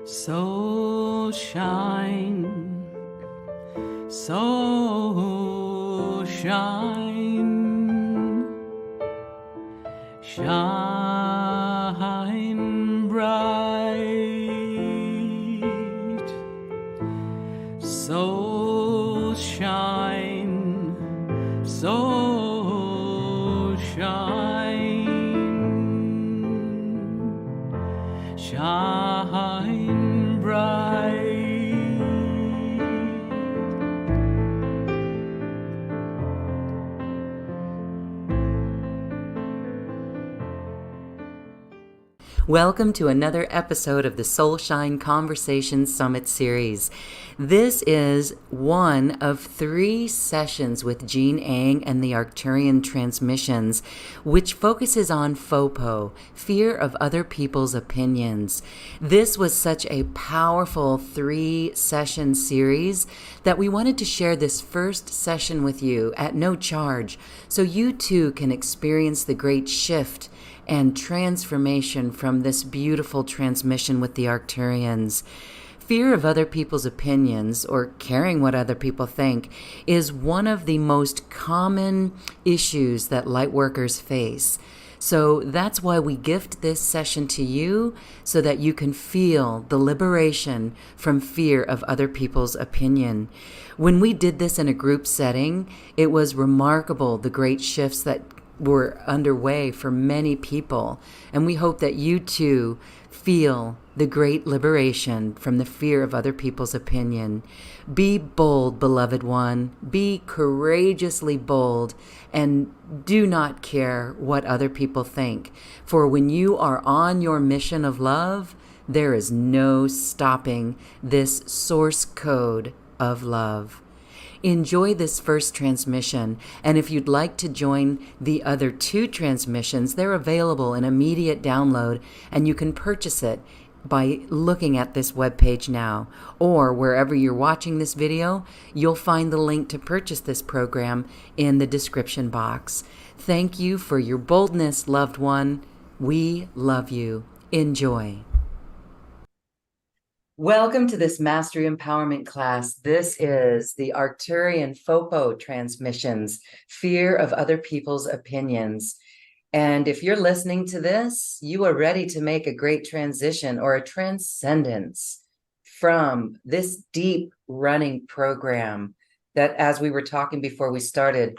So shine, so shine, shine bright. So shine, so shine, shine bright. Welcome to another episode of the Soulshine Conversation Summit Series. This is one of 3 sessions with Jean Ang and the Arcturian transmissions, which focuses on FOPO, fear of other people's opinions. This was such a powerful 3-session series that we wanted to share this first session with you at no charge, so you too can experience the great shift and transformation from this beautiful transmission with the Arcturians. Fear of other people's opinions, or caring what other people think, is one of the most common issues that lightworkers face. So that's why we gift this session to you, so that you can feel the liberation from fear of other people's opinion. When we did this in a group setting, it was remarkable, the great shifts that were underway for many people, and we hope that you too feel the great liberation from the fear of other people's opinion. Be bold, beloved one. Be courageously bold, and do not care what other people think. For when you are on your mission of love, there is no stopping this source code of love. Enjoy this first transmission, and if you'd like to join the other 2 transmissions, they're available in immediate download, and you can purchase it by looking at this webpage now, or wherever you're watching this video, you'll find the link to purchase this program in the description box. Thank you for your boldness, loved one. We love you. Enjoy. Welcome to this Mastery Empowerment class. This is the Arcturian FOPO transmissions, fear of other people's opinions. And if you're listening to this, you are ready to make a great transition or a transcendence from this deep running program that, as we were talking before we started,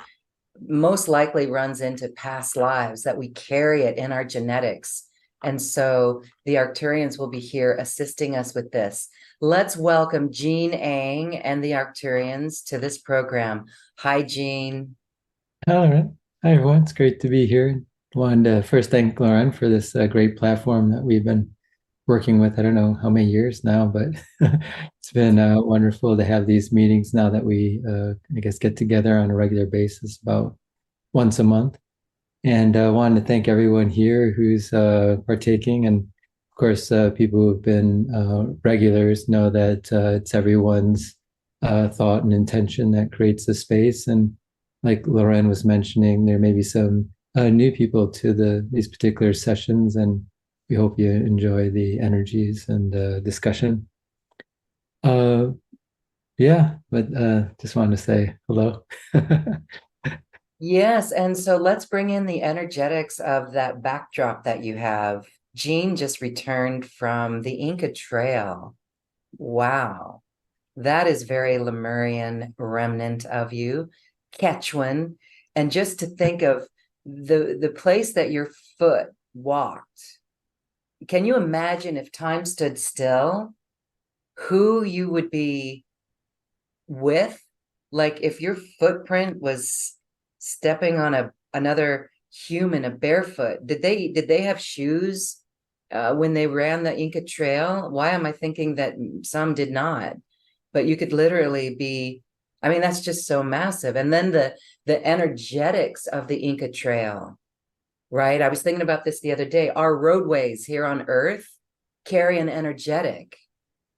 most likely runs into past lives, that we carry it in our genetics. And so the Arcturians will be here assisting us with this. Let's welcome Jean Ang and the Arcturians to this program. Hi, Jean. All right. Hi, everyone. It's great to be here. Wanted to first thank Lauren for this great platform that we've been working with. I don't know how many years now, but it's been wonderful to have these meetings now that we, I guess, get together on a regular basis about once a month. And I wanted to thank everyone here who's partaking. And of course, people who've been regulars know that it's everyone's thought and intention that creates the space. And like Lauren was mentioning, there may be some new people to these particular sessions, and we hope you enjoy the energies and discussion. Yeah, but just wanted to say hello. Yes, and so let's bring in the energetics of that backdrop that you have. Jean just returned from the Inca Trail. Wow, that is very Lemurian remnant of you, Quechuan. And just to think of the place that your foot walked, can you imagine if time stood still, who you would be with? Like if your footprint was stepping on another human, a barefoot. Did they have shoes when they ran the Inca Trail? Why am I thinking that some did not? But you could literally be, I mean, that's just so massive. And then the energetics of the Inca Trail, right? I was thinking about this the other day. Our roadways here on Earth carry an energetic,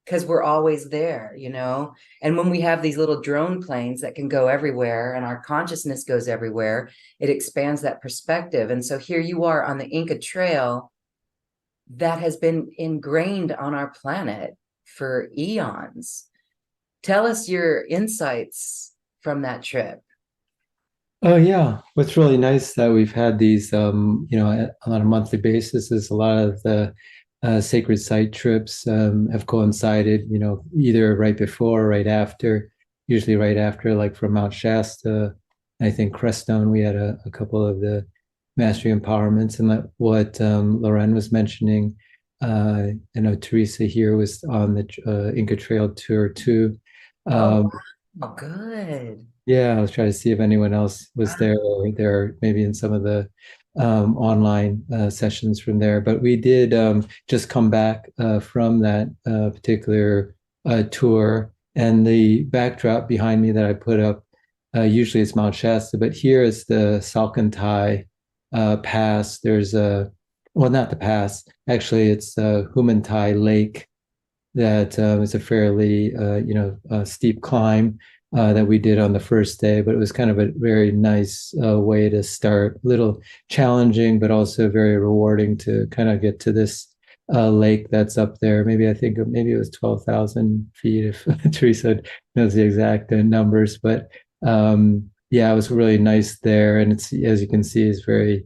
because we're always there, you know? And when we have these little drone planes that can go everywhere and our consciousness goes everywhere, it expands that perspective. And so here you are on the Inca Trail, that has been ingrained on our planet for eons. Tell us your insights from that trip. Oh yeah, what's really nice that we've had these, on a monthly basis is a lot of the sacred site trips have coincided, either right before or right after, usually right after, like from Mount Shasta. I think Crestone, we had a couple of the mastery empowerments, and like what Loren was mentioning. I know Teresa here was on the Inca Trail tour too. Oh, Um, wow, good. yeah, I was trying to see if anyone else was there or there maybe in some of the online sessions from there. But we did just come back from that particular tour. And the backdrop behind me that I put up, usually it's Mount Shasta, but here is the Salcantay Pass. There's well, not the pass, actually, it's Humantai Lake that is a fairly steep climb that we did on the first day, but it was kind of a very nice way to start. A little challenging, but also very rewarding to kind of get to this lake that's up there. Maybe I think maybe it was 12,000 feet if Teresa knows the exact numbers, but yeah, it was really nice there, and it's, as you can see, is very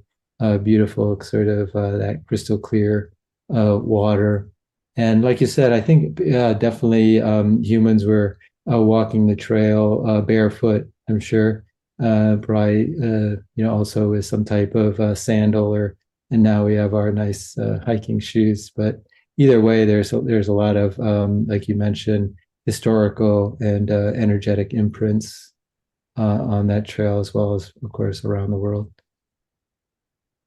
beautiful, sort of that crystal clear water. And like you said, I think definitely humans were walking the trail barefoot, I'm sure, probably, also with some type of sandal, or, and now we have our nice hiking shoes. But either way, there's a lot of, like you mentioned, historical and energetic imprints on that trail, as well as, of course, around the world.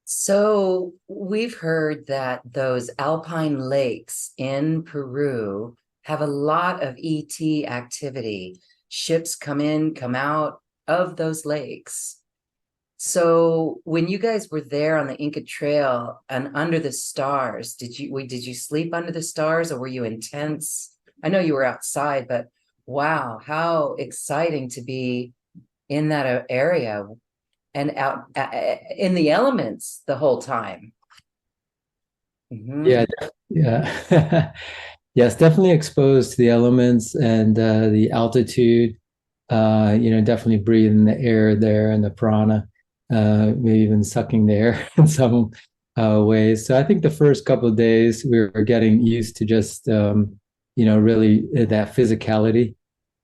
So we've heard that those alpine lakes in Peru have a lot of ET activity. Ships come in, come out of those lakes. So when you guys were there on the Inca Trail and under the stars, did you sleep under the stars, or were you intense? I know you were outside, but wow, how exciting to be in that area and out in the elements the whole time. Yeah, Mhm. yeah. Yes, definitely exposed to the elements and the altitude. Definitely breathing the air there and the prana, maybe even sucking the air in some ways. So I think the first couple of days we were getting used to just, really that physicality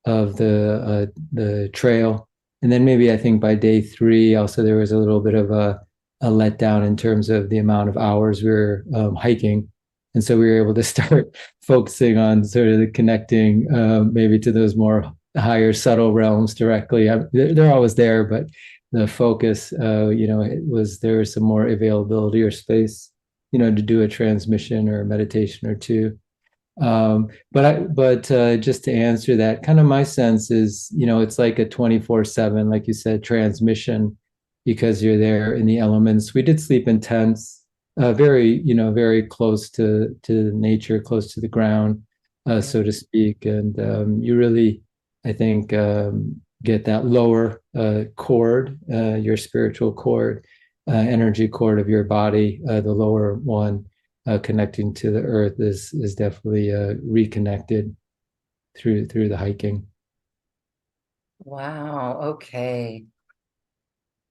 of the trail. And then maybe I think by day three, also there was a little bit of a letdown in terms of the amount of hours we were hiking. And so we were able to start focusing on sort of the connecting maybe to those more higher subtle realms directly. They're always there, but the focus, it was there was some more availability or space, to do a transmission or a meditation or two. But just to answer that, kind of my sense is, it's like a 24/7, like you said, transmission, because you're there in the elements. We did sleep in tents, very close to nature, close to the ground, so to speak. And you really, I think, get that lower cord, your spiritual cord, energy cord of your body, the lower one connecting to the earth is definitely reconnected through the hiking. Wow, okay.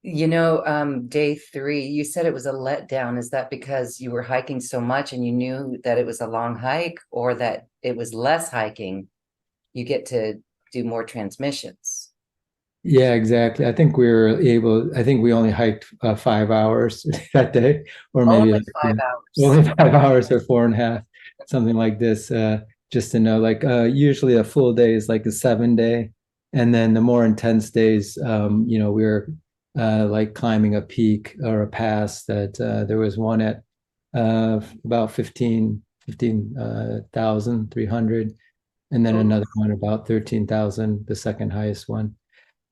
Day three, you said it was a letdown. Is that because you were hiking so much and you knew that it was a long hike, or that it was less hiking? You get to do more transmissions. Yeah, exactly. I think we only hiked 5 hours that day, or maybe Only like, 5 hours. only 5 hours or 4.5, something like this. Just to know, like usually a full day is like a 7 day. And then the more intense days, we were like climbing a peak or a pass that there was one at about 15,300, and then Oh, another one about 13,000, the second highest one.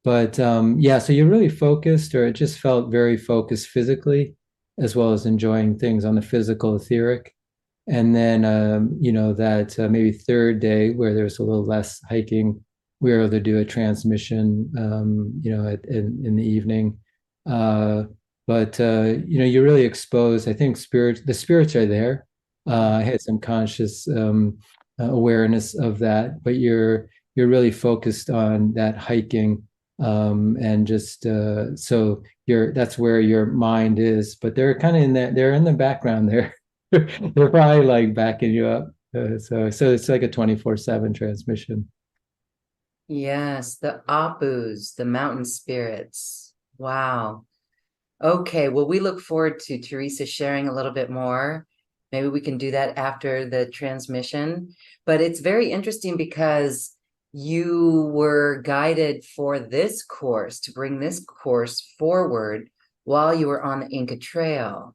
But yeah, so you're really focused, or it just felt very focused physically, as well as enjoying things on the physical, etheric. And then, that maybe third day where there's a little less hiking, we were able to do a transmission, in the evening. But you're really exposed. I think the spirits are there, I had some conscious awareness of that, but you're really focused on that hiking, and just so you're that's where your mind is, but they're kind of in that they're in the background there. They're probably like backing you up. So it's like a 24/7 transmission. Yes, the Apus, the mountain spirits. Wow. Okay, well, we look forward to Teresa sharing a little bit more. Maybe we can do that after the transmission. But it's very interesting because you were guided for this course to bring this course forward while you were on the Inca Trail.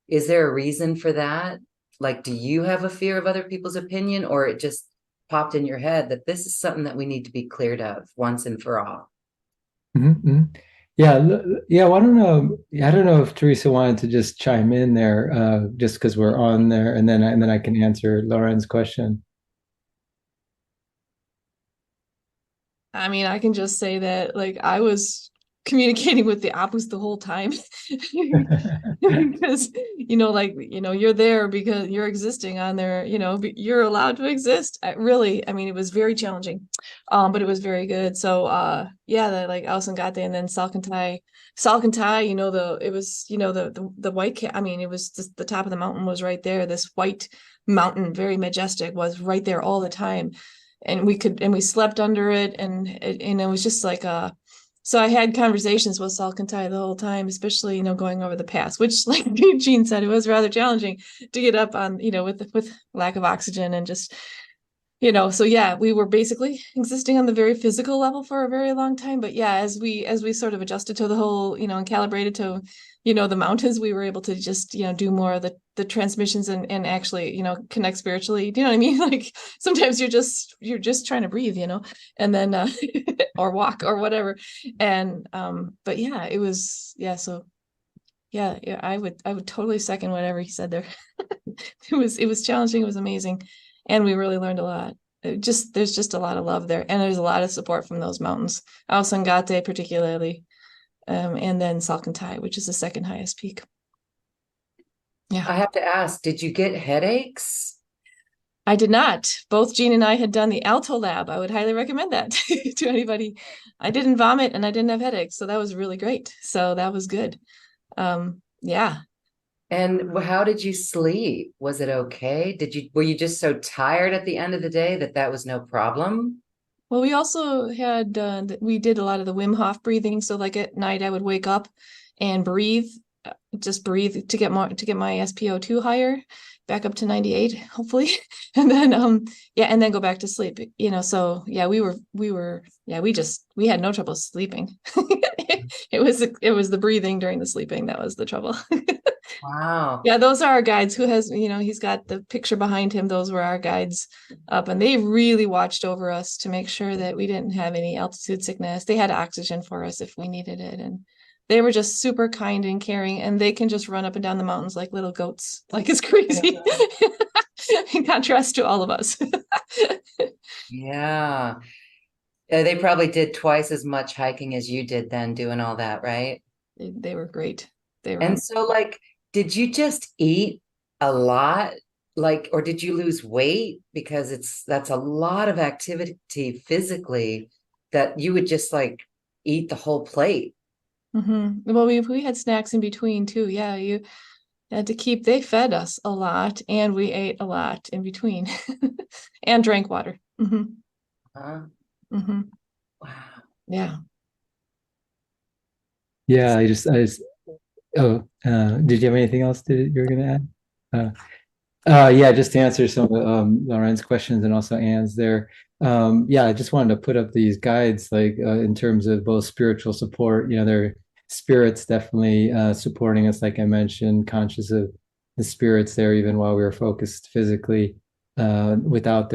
Is there a reason for that? Like, do you have a fear of other people's opinion, or it just popped in your head that this is something that we need to be cleared of once and for all? Mhm. Yeah, yeah. Well, I don't know if Teresa wanted to just chime in there, just because we're on there, and then I can answer Lauren's question. I mean, I can just say that like I was communicating with the Apus the whole time because you're there because you're existing on there, you're allowed to exist. I mean, it was very challenging, but it was very good. So yeah, like Ausengate and then Salcantay, it was the white cat. I mean, it was just the top of the mountain was right there. This white mountain, very majestic, was right there all the time, and we slept under it, and it was just like so I had conversations with Salcantay the whole time, especially going over the pass, which, like Jean said, it was rather challenging to get up on, with lack of oxygen and just, so yeah, we were basically existing on the very physical level for a very long time. But yeah, as we sort of adjusted to the whole, and calibrated to, the mountains, we were able to just, do more of the transmissions and actually, connect spiritually. Do you know what I mean? Like sometimes you're just trying to breathe, and then or walk or whatever. And but yeah, it was so yeah, I would totally second whatever he said there. It was challenging, it was amazing, and we really learned a lot. There's just a lot of love there, and there's a lot of support from those mountains. Ausangate particularly, and then Salcantay, which is the second highest peak. Yeah. I have to ask, did you get headaches? I did not. Both Jean and I had done the Alto Lab. I would highly recommend that to anybody. I didn't vomit and I didn't have headaches, so that was really great. So that was good. Yeah. And how did you sleep? Was it okay? Were you just so tired at the end of the day that that was no problem? Well, we also had we did a lot of the Wim Hof breathing. So like at night, I would wake up and breathe, just breathe to get my SpO2 higher, back up to 98, hopefully, and then and then go back to sleep. So yeah, we had no trouble sleeping. It was the breathing during the sleeping that was the trouble. Wow. Yeah, those are our guides. He's got the picture behind him. Those were our guides up, and they really watched over us to make sure that we didn't have any altitude sickness. They had oxygen for us if we needed it, and they were just super kind and caring, and they can just run up and down the mountains like little goats, like it's crazy. In contrast to all of us. Yeah. They probably did twice as much hiking as you did then, doing all that, right? They were great. They were. And so, like, did you just eat a lot? Like, or did you lose weight? Because that's a lot of activity physically that you would just like eat the whole plate. Well, we had snacks in between too. Yeah, you had to they fed us a lot, and we ate a lot in between and drank water. Huh? Wow. Yeah. Yeah, oh, did you have anything else that you were going to add? Yeah, just to answer some of Lauren's questions and also Anne's there. Yeah, I just wanted to put up these guides, like in terms of both spiritual support. They're spirits definitely supporting us, like I mentioned, conscious of the spirits there, even while we were focused physically, without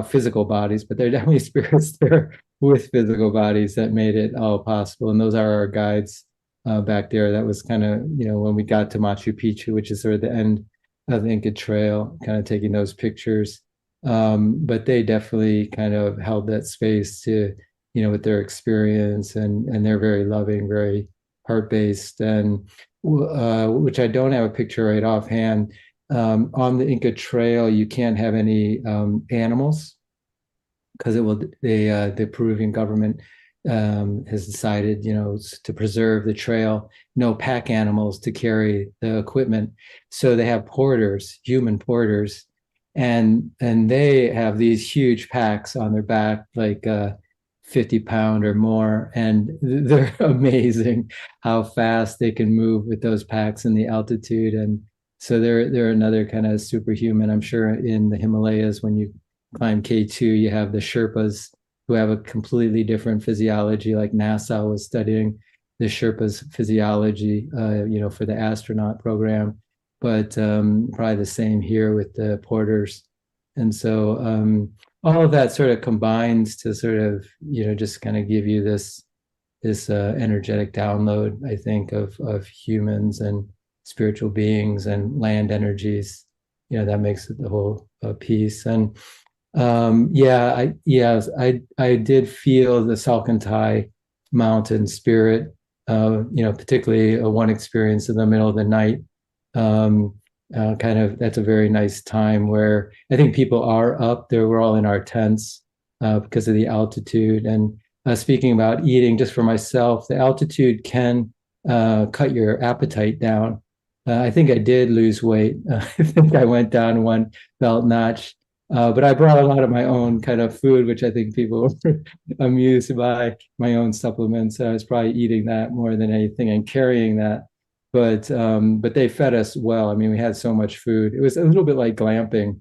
physical bodies, but they're definitely spirits there with physical bodies that made it all possible. And those are our guides back there. That was kind of, when we got to Machu Picchu, which is sort of the end of the Inca Trail, kind of taking those pictures. But they definitely kind of held that space to, with their experience, and they're very loving, very heart-based, and which I don't have a picture right offhand. on the Inca Trail, you can't have any animals because the Peruvian government has decided, to preserve the trail, no pack animals to carry the equipment. So they have porters, human porters, and they have these huge packs on their back, like 50-pound or more, and they're amazing how fast they can move with those packs in the altitude. And so they're another kind of superhuman. I'm sure in the Himalayas, when you climb K2, you have the Sherpas who have a completely different physiology. Like NASA was studying the Sherpas' physiology, for the astronaut program, but probably the same here with the porters. And so all of that sort of combines to sort of, just kind of give you this energetic download, I think, of humans and spiritual beings and land energies. That makes it the whole piece. And I did feel the Salcantay mountain spirit, particularly one experience in the middle of the night. Kind of, that's a very nice time where I think people are up there. We're all in our tents because of the altitude. And speaking about eating, just for myself, the altitude can cut your appetite down. I think I did lose weight. I think I went down one belt notch. But I brought a lot of my own kind of food, which I think people were amused by, my own supplements. I was probably eating that more than anything and carrying that. But they fed us well. I mean, we had so much food. It was a little bit like glamping.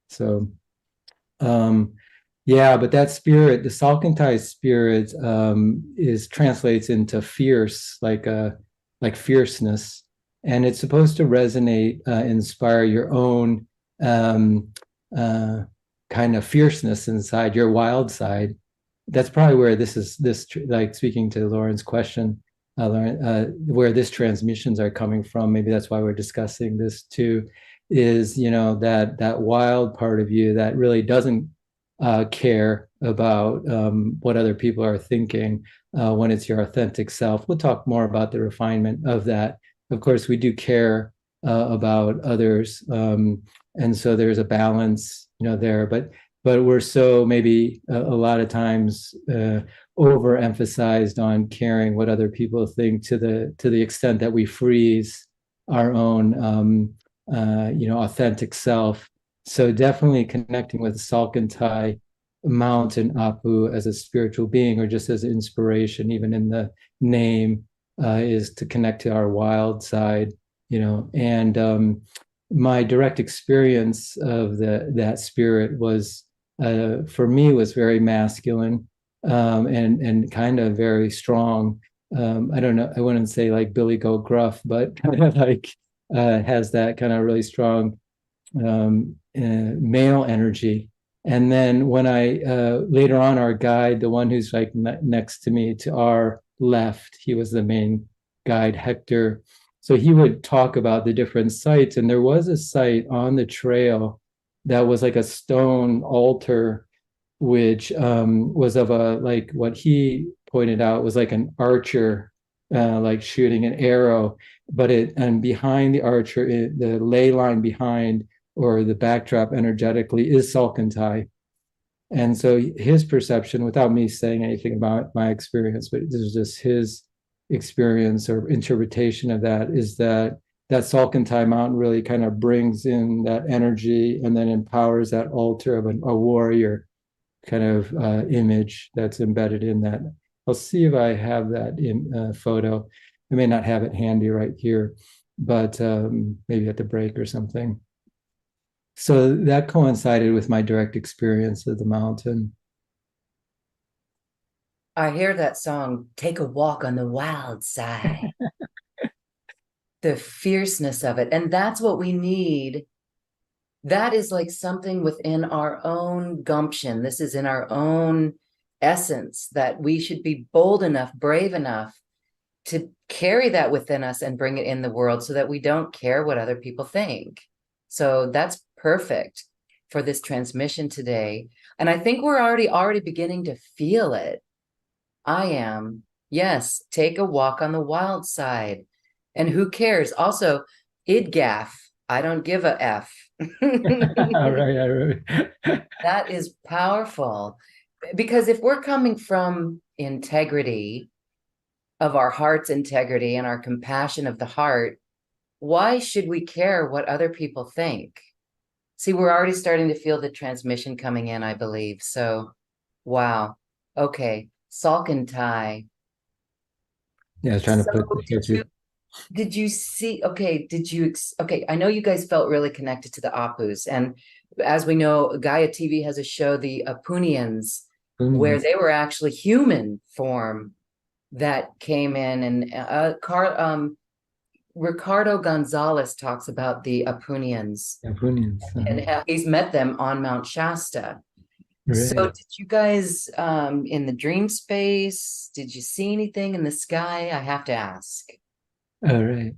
So yeah, but that spirit, the Salcantay spirit, is translates into fierce, like fierceness, and it's supposed to resonate, inspire your own kind of fierceness inside, your wild side. That's probably where this like, speaking to Lauren's question, Lauren, where this transmissions are coming from. Maybe that's why we're discussing this too. Is that wild part of you that really doesn't care about what other people are thinking when it's your authentic self. We'll talk more about the refinement of that. Of course, we do care about others, and so there's a balance, there. But we're so maybe a lot of times overemphasized on caring what other people think to the extent that we freeze our own authentic self. So definitely connecting with Salcantay mountain Apu as a spiritual being, or just as inspiration, even in the name, is to connect to our wild side, and my direct experience of that spirit was, for me, was very masculine, and kind of very strong. I don't know, I wouldn't say like Billy Goat Gruff, but kind of like has that kind of really strong male energy. And then when I later on, our guide, the one who's like next to me to our left, he was the main guide, Hector. So he would talk about the different sites, and there was a site on the trail that was like a stone altar, which was of a, like, what he pointed out was like an archer, like shooting an arrow, and behind the archer, the ley line behind, or the backdrop energetically, is Salcantay. And so his perception, without me saying anything about my experience, but this is just his experience or interpretation of that, is that Salcantay mountain really kind of brings in that energy and then empowers that altar of a warrior kind of image that's embedded in that. I'll see if I have that in photo. I may not have it handy right here, but maybe at the break or something. So that coincided with my direct experience of the mountain. I hear that song, Take a Walk on the Wild Side. The fierceness of it. And that's what we need. That is like something within our own gumption. This is in our own essence, that we should be bold enough, brave enough to carry that within us and bring it in the world, so that we don't care what other people think. So that's perfect for this transmission today. And I think we're already beginning to feel it. I am. Yes, take a walk on the wild side. And who cares? Also, idgaf. I don't give a F. Right. That is powerful. Because if we're coming from integrity of our heart's integrity and our compassion of the heart, why should we care what other people think? See, we're already starting to feel the transmission coming in, I believe. So, wow. Okay. Salkantai. Yeah, I was trying to So put the did you see, okay, okay, I know you guys felt really connected to the Apus. And as we know, Gaia TV has a show, the Apunians, where they were actually human form that came in. And Ricardo Gonzalez talks about the Apunians and how he's met them on Mount Shasta. So Right. did you guys in the dream space, did you see anything in the sky? I have to ask. All right.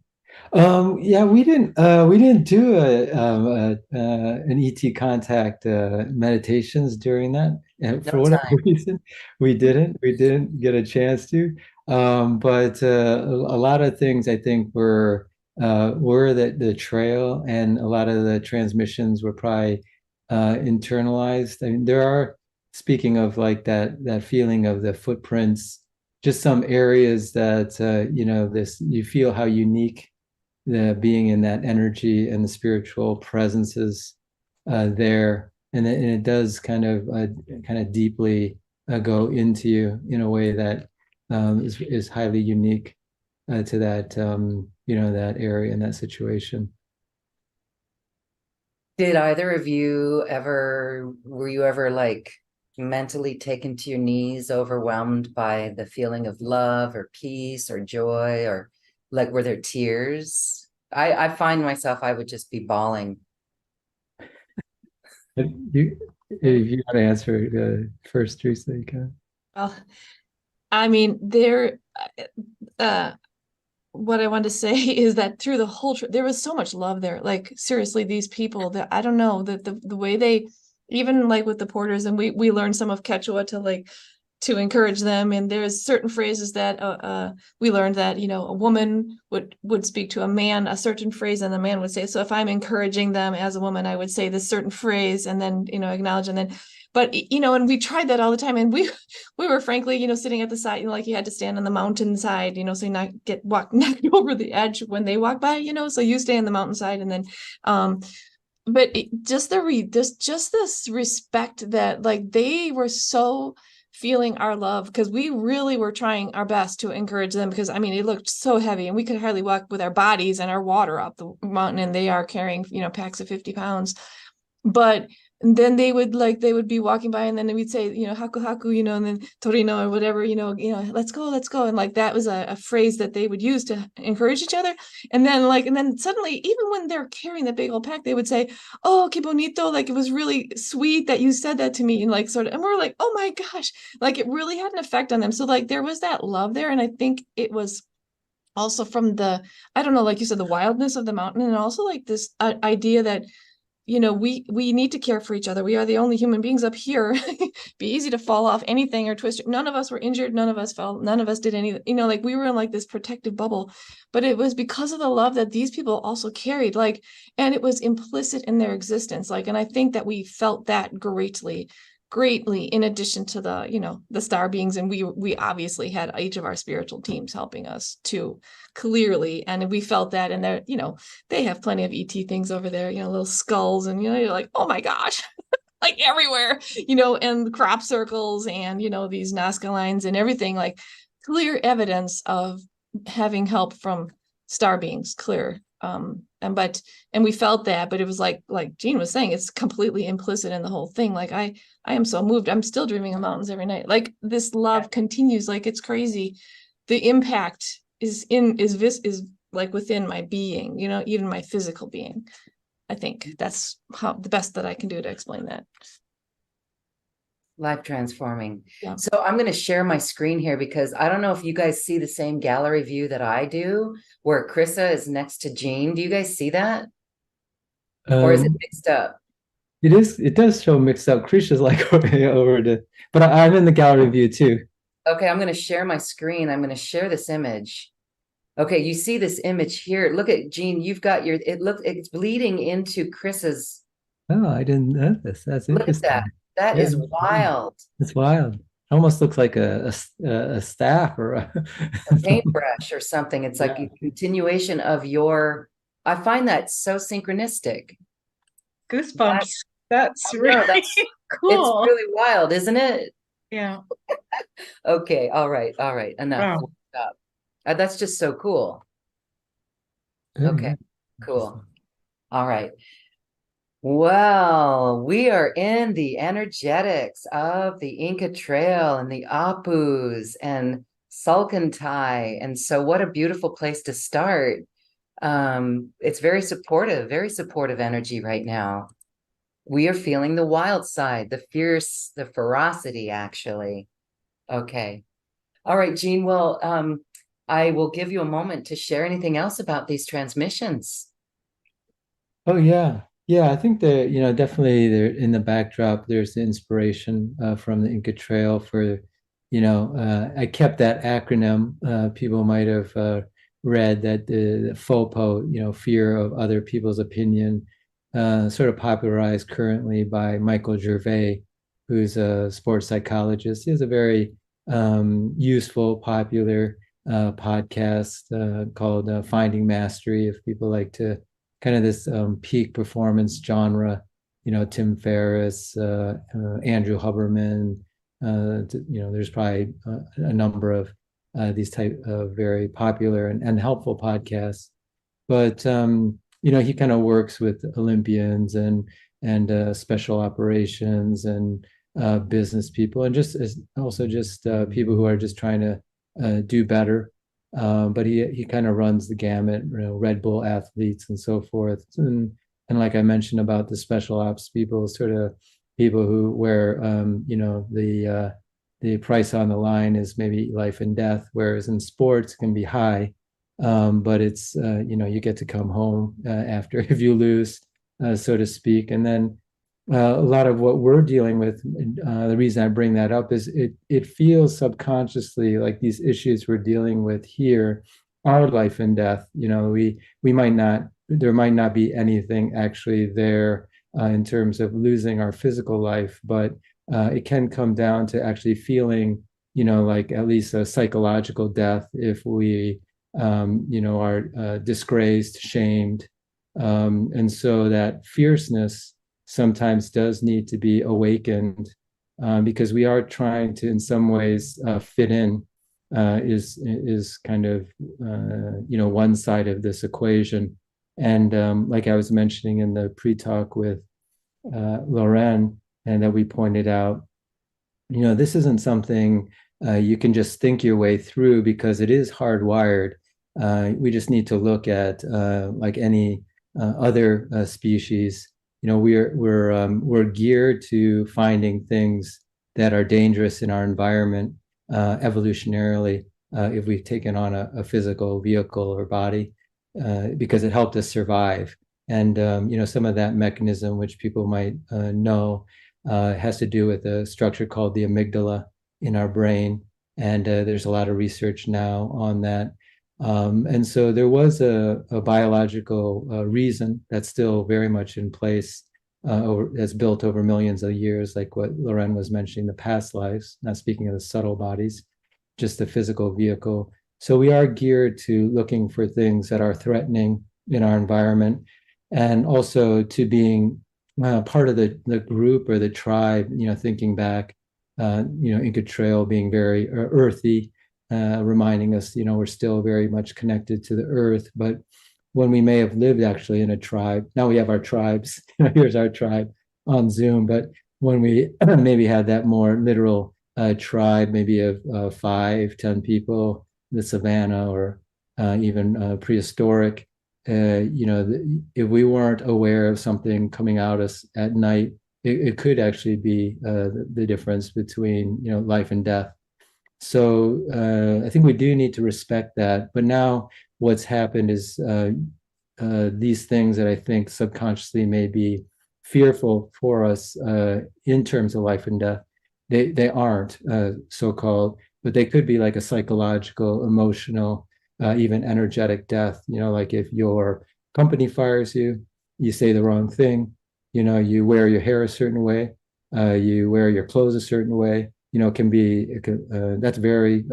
Yeah, we didn't do an ET contact meditations during that. And for No whatever time. reason, we didn't get a chance to. But a lot of things I think were the trail, and a lot of the transmissions were probably internalized. I mean, there are, speaking of like that feeling of the footprints, just some areas that this, you feel how unique the being in that energy and the spiritual presences there, and it does kind of deeply go into you in a way that is highly unique to that that area and that situation. Did either of you ever, were you ever like mentally taken to your knees, overwhelmed by the feeling of love or peace or joy, or like were there tears? I find myself, I would just be bawling. If you want to answer first, Teresa, you can. Well, I mean, what I want to say is that through the whole trip, there was so much love there. Like seriously, these people that I don't know that the way they, even like with the porters, and we learned some of Quechua to encourage them. And there's certain phrases that we learned that, a woman would speak to a man a certain phrase, and the man would say, so if I'm encouraging them as a woman, I would say this certain phrase, and then, acknowledge. And then, but, and we tried that all the time. And we were frankly, sitting at the side, like you had to stand on the mountainside, so you not get knocked over the edge when they walk by, so you stay on the mountainside. And then, but just this respect that like they were so feeling our love, because we really were trying our best to encourage them, because I mean it looked so heavy and we could hardly walk with our bodies and our water up the mountain, and they are carrying packs of 50 pounds. But then they would be walking by, and then we'd say, haku haku, and then torino or whatever, let's go. And like that was a phrase that they would use to encourage each other. And then suddenly, even when they're carrying the big old pack, they would say, oh, que bonito, like it was really sweet that you said that to me, and like sort of, and we're like, oh my gosh, like it really had an effect on them. So like there was that love there, and I think it was also from the, I don't know, like you said, the wildness of the mountain, and also like this idea that we need to care for each other. We are the only human beings up here. Be easy to fall off anything or twist. None of us were injured. None of us fell. None of us did anything. Like we were in like this protective bubble. But it was because of the love that these people also carried. Like, and it was implicit in their existence. Like, and I think that we felt that greatly, in addition to the star beings. And we obviously had each of our spiritual teams helping us too, clearly. And we felt that, and they're, they have plenty of ET things over there, little skulls, and you're like, oh my gosh, like everywhere, and crop circles, and these Nazca lines and everything, like clear evidence of having help from star beings, clear. And we felt that, but it was like Jean was saying, it's completely implicit in the whole thing. Like I am so moved. I'm still dreaming of mountains every night. Like this love continues, like it's crazy. The impact is like within my being, even my physical being. I think that's how the best that I can do to explain that. Life transforming. Yeah. So I'm going to share my screen here, because I don't know if you guys see the same gallery view that I do, where Krissa is next to Jean. Do you guys see that? Or is it mixed up? It does show mixed up. Krish is like over to, but I'm in the gallery view too. Okay, I'm going to share my screen. I'm going to share this image. Okay, you see this image here. Look at Jean, you've got it's bleeding into Chris's. Oh, I didn't know this. That's Look at that. interesting. That Yeah, is wild. it's wild. Almost looks like a staff or A paintbrush or something. It's like yeah. a continuation of your, I find that so synchronistic. Goosebumps. That's No, really it's cool. really wild, isn't it? Yeah. Okay, all right, enough. Wow. We'll stop. That's just so cool. Oh, Okay, yeah. cool. All right. Well, we are in the energetics of the Inca Trail and the Apus and Salcantay. And so what a beautiful place to start. It's very supportive energy right now. We are feeling the wild side, the fierce, the ferocity, actually. Okay. All right, Jean. Well, I will give you a moment to share anything else about these transmissions. Oh yeah. Yeah, I think that, definitely there in the backdrop, there's the inspiration from the Inca Trail for, I kept that acronym. People might have read that the FOPO, fear of other people's opinion, sort of popularized currently by Michael Gervais, who's a sports psychologist. He has a very useful, popular podcast called Finding Mastery, if people like to kind of this peak performance genre, Tim Ferriss, Andrew Huberman, there's probably a number of these type of very popular and helpful podcasts. But he kind of works with Olympians and special operations and business people, and also just people who are just trying to do better. But he kind of runs the gamut, Red Bull athletes and so forth. And like I mentioned about the special ops people, sort of people who where the price on the line is maybe life and death, whereas in sports it can be high. But it's you get to come home after if you lose, so to speak. And then a lot of what we're dealing with, the reason I bring that up is it feels subconsciously like these issues we're dealing with here are life and death. We might not, there might not be anything actually there in terms of losing our physical life, but it can come down to actually feeling, like at least a psychological death if we are disgraced, shamed. And so that fierceness sometimes does need to be awakened because we are trying to, in some ways, fit in. Is kind of one side of this equation, and like I was mentioning in the pre-talk with Lauren, and that we pointed out, this isn't something you can just think your way through because it is hardwired. We just need to look at like any other species. We're geared to finding things that are dangerous in our environment evolutionarily if we've taken on a physical vehicle or body because it helped us survive. And some of that mechanism, which people might know, has to do with a structure called the amygdala in our brain. And there's a lot of research now on that. And so there was a biological reason that's still very much in place, that's built over millions of years, like what Loren was mentioning, the past lives, not speaking of the subtle bodies, just the physical vehicle. So we are geared to looking for things that are threatening in our environment, and also to being part of the group or the tribe, thinking back, Inca Trail being very earthy, reminding us, we're still very much connected to the earth. But when we may have lived actually in a tribe, now we have our tribes, here's our tribe on Zoom, but when we maybe had that more literal tribe, maybe of 5-10 people, the savannah, or even prehistoric, if we weren't aware of something coming out us at night, it could actually be the difference between life and death. So I think we do need to respect that. But now what's happened is these things that I think subconsciously may be fearful for us in terms of life and death, they aren't so-called, but they could be like a psychological, emotional even energetic death. Like if your company fires you, you say the wrong thing, you wear your hair a certain way, you wear your clothes a certain way, that's very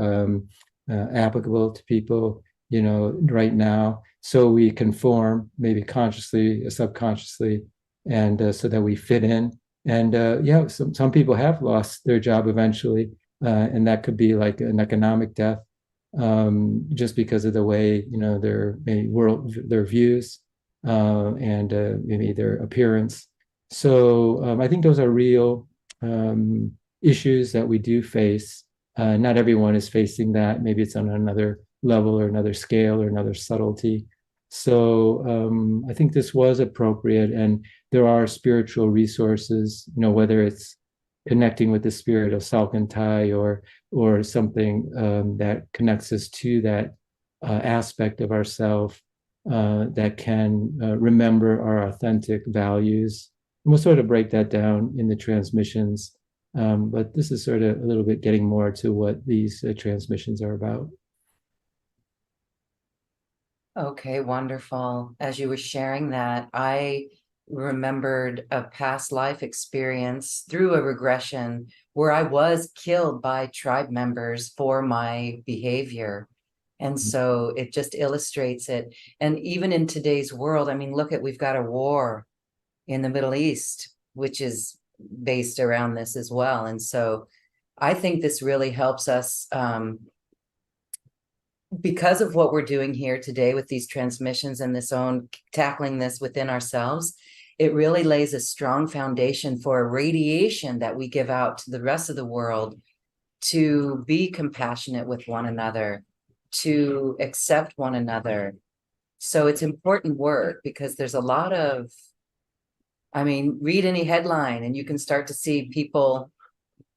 applicable to people, right now. So we conform, maybe consciously or subconsciously, and so that we fit in. And yeah, some people have lost their job eventually, and that could be like an economic death, just because of the way their views, and maybe their appearance. So I think those are real issues that we do face. Not everyone is facing that. Maybe it's on another level or another scale or another subtlety. So I think this was appropriate, and there are spiritual resources, whether it's connecting with the spirit of Salkantai or something that connects us to that aspect of ourself, that can remember our authentic values. And we'll sort of break that down in the transmissions. But this is sort of a little bit getting more to what these transmissions are about. Okay, wonderful. As you were sharing that, I remembered a past life experience through a regression where I was killed by tribe members for my behavior. And so it just illustrates it. And even in today's world, I mean, we've got a war in the Middle East, which is based around this as well. And so I think this really helps us, because of what we're doing here today with these transmissions and tackling this within ourselves. It really lays a strong foundation for a radiation that we give out to the rest of the world, to be compassionate with one another, to accept one another. So it's important work, because there's a lot of, read any headline and you can start to see people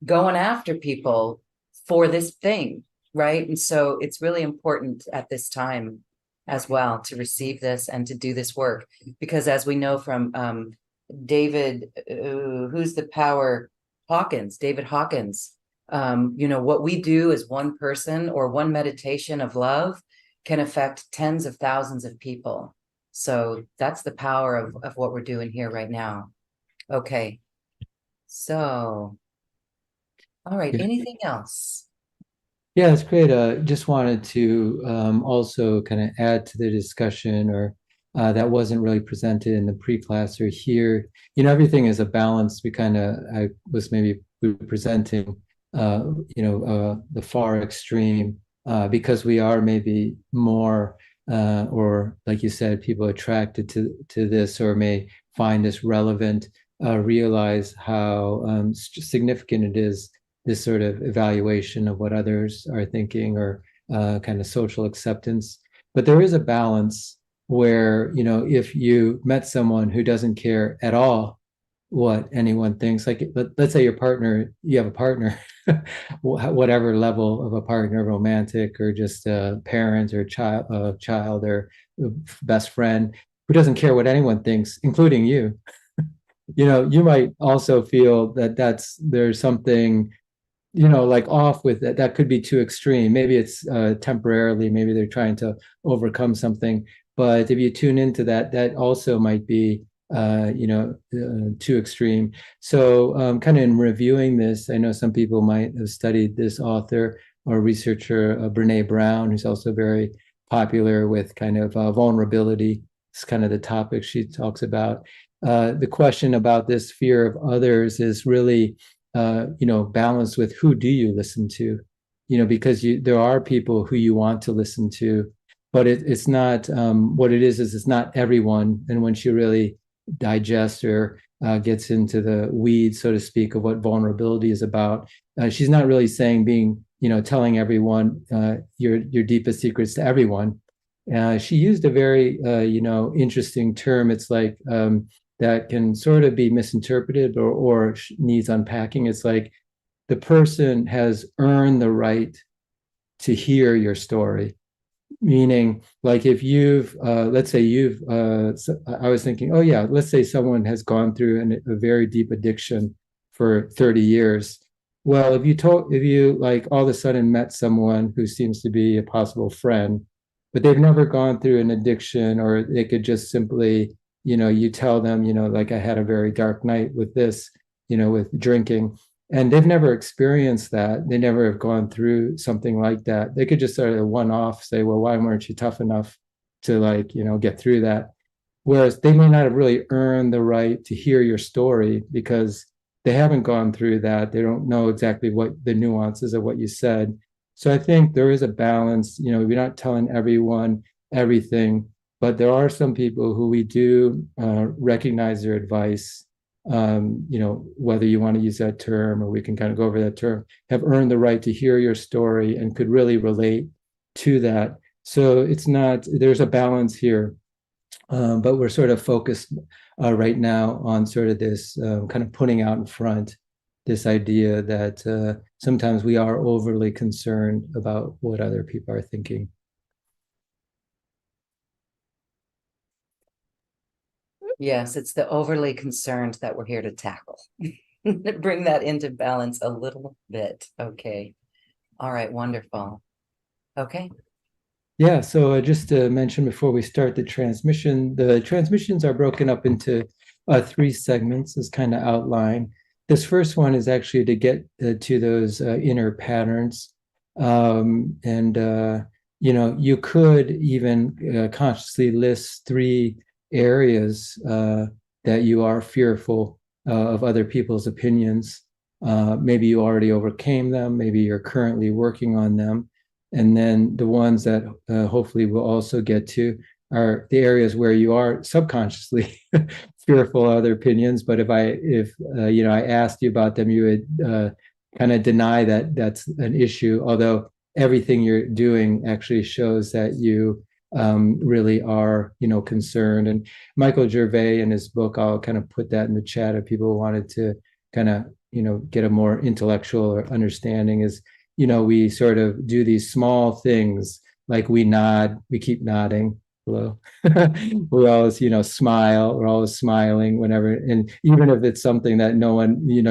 going after people for this thing, right? And so it's really important at this time as well to receive this and to do this work, because as we know from David, who's the power, David Hawkins, what we do as one person or one meditation of love can affect tens of thousands of people. So that's the power of what we're doing here right now. Okay. So, all right. Anything else? Yeah, that's great. Just wanted to also kind of add to the discussion, or that wasn't really presented in the pre-class or here. Everything is a balance. I was maybe presenting, the far extreme, because we are maybe more, or like you said, people attracted to this or may find this relevant, realize how significant it is, this sort of evaluation of what others are thinking, or kind of social acceptance. But there is a balance where, if you met someone who doesn't care at all what anyone thinks, like let's say you have a partner, whatever level of a partner, romantic or just a parent or child or best friend, who doesn't care what anyone thinks, including you. You might also feel that there's something like off with it. That could be too extreme. Maybe it's temporarily, maybe they're trying to overcome something. But if you tune into that also might be, too extreme. So kind of in reviewing this, I know some people might have studied this author or researcher, Brene Brown, who's also very popular with kind of vulnerability. It's kind of the topic she talks about. The question about this fear of others is really balanced with who do you listen to, because there are people who you want to listen to, but it's not, what it is it's not everyone. And when she really digests or gets into the weeds, so to speak, of what vulnerability is about, she's not really saying telling everyone your deepest secrets to everyone. She used a very interesting term. It's like that can sort of be misinterpreted or needs unpacking. It's like the person has earned the right to hear your story. Meaning, like if let's say I was thinking, oh yeah, let's say someone has gone through a very deep addiction for 30 years. Well, if you like all of a sudden met someone who seems to be a possible friend, but they've never gone through an addiction, or they could just simply, you tell them, like I had a very dark night with this, with drinking, and they've never experienced that. They never have gone through something like that. They could just sort of one off say, well, why weren't you tough enough to get through that? Whereas they may not have really earned the right to hear your story because they haven't gone through that. They don't know exactly what the nuances of what you said. So I think there is a balance. We're not telling everyone everything, but there are some people who we do recognize their advice. Whether you want to use that term or we can kind of go over that term, have earned the right to hear your story and could really relate to that. So it's not, there's a balance here. But we're sort of focused right now on sort of this kind of putting out in front this idea that sometimes we are overly concerned about what other people are thinking. Yes, it's the overly concerned that we're here to tackle. Bring that into balance a little bit. Okay. All right, wonderful. Okay. Yeah, so just to mention before we start the transmissions are broken up into 3 segments as kind of outline. This first one is actually to get to those inner patterns. You could even consciously list 3 areas that you are fearful of other people's opinions. Maybe you already overcame them, maybe you're currently working on them. And then the ones that hopefully we'll also get to are the areas where you are subconsciously fearful of other opinions. But if I asked you about them, you would kind of deny that that's an issue. Although everything you're doing actually shows that you really are, concerned. And Michael Gervais in his book, I'll kind of put that in the chat if people wanted to kind of, get a more intellectual understanding, is we sort of do these small things, like we nod, we keep nodding. Hello. We always, smile. We're always smiling whenever, and even if it's something that no one, you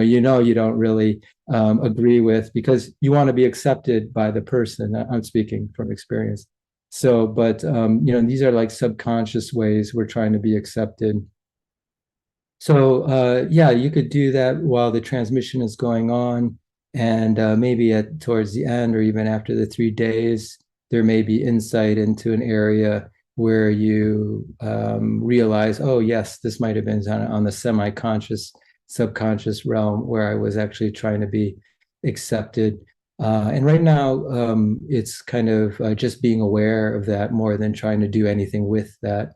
don't really agree with, because you want to be accepted by the person. I'm speaking from experience. So, but these are like subconscious ways we're trying to be accepted. So, yeah, you could do that while the transmission is going on. And maybe towards the end, or even after the 3 days, there may be insight into an area where you realize, oh, yes, this might have been on the semi-conscious, subconscious realm where I was actually trying to be accepted. And right now, it's kind of just being aware of that more than trying to do anything with that.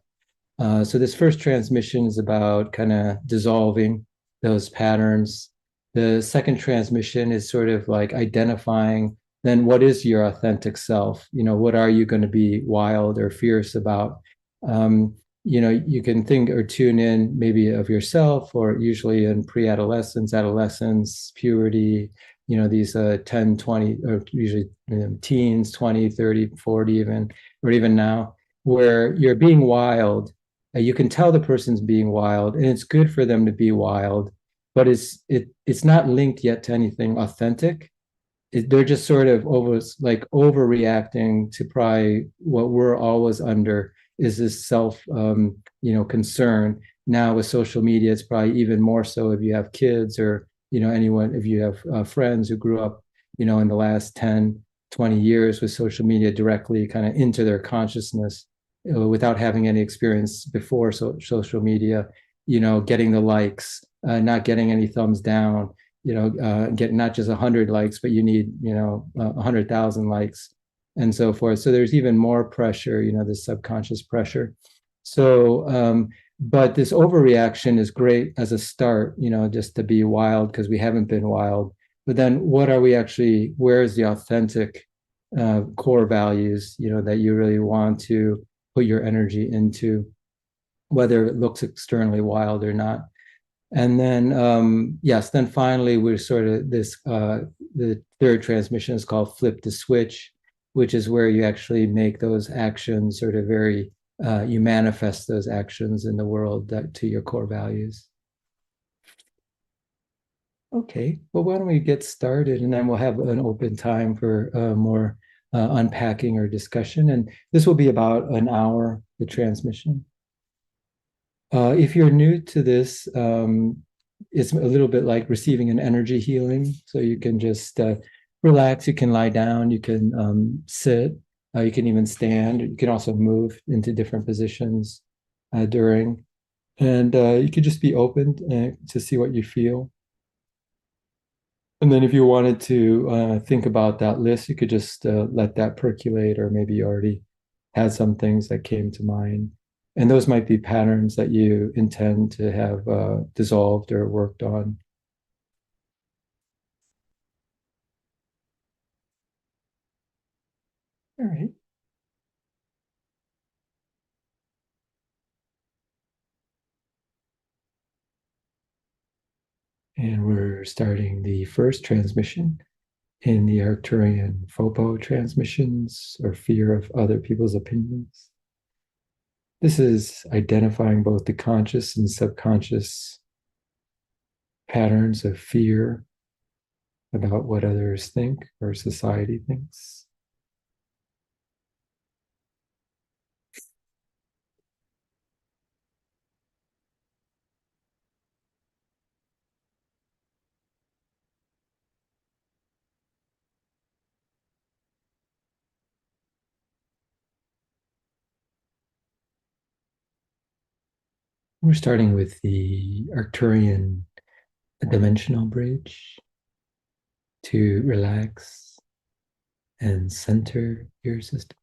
So this first transmission is about kind of dissolving those patterns. The second transmission is sort of like identifying, then what is your authentic self? What are you going to be wild or fierce about? You can think or tune in maybe of yourself, or usually in pre-adolescence, adolescence, puberty, these 10, 20, or usually teens, 20, 30, 40 even, or even now, where you're being wild. You can tell the person's being wild, and it's good for them to be wild, but it's not linked yet to anything authentic. They're just sort of overreacting to probably what we're always under, is this self concern. Now with social media, it's probably even more so if you have kids, or anyone, if you have friends who grew up in the last 10, 20 years with social media directly kind of into their consciousness, without having any experience before social media, getting the likes, not getting any thumbs down, getting not just 100 likes, but you need, 100,000 likes and so forth. So there's even more pressure, this subconscious pressure. So, but this overreaction is great as a start, just to be wild, because we haven't been wild. But then where is the authentic core values, that you really want to put your energy into, whether it looks externally wild or not. And then, yes, then finally, we're sort of the third transmission is called flip the switch, which is where you actually make those actions sort of you manifest those actions in the world to your core values. Okay, well, why don't we get started, and then we'll have an open time for more unpacking or discussion. And this will be about an hour, the transmission. If you're new to this, it's a little bit like receiving an energy healing. So you can just relax, you can lie down, you can sit, you can even stand. You can also move into different positions during. And you could just be open to see what you feel. And then if you wanted to think about that list, you could just let that percolate, or maybe you already had some things that came to mind. And those might be patterns that you intend to have dissolved or worked on. All right. And we're starting the first transmission in the Arcturian FOPO transmissions, or fear of other people's opinions. This is identifying both the conscious and subconscious patterns of fear about what others think or society thinks. We're starting with the Arcturian dimensional bridge to relax and center your system.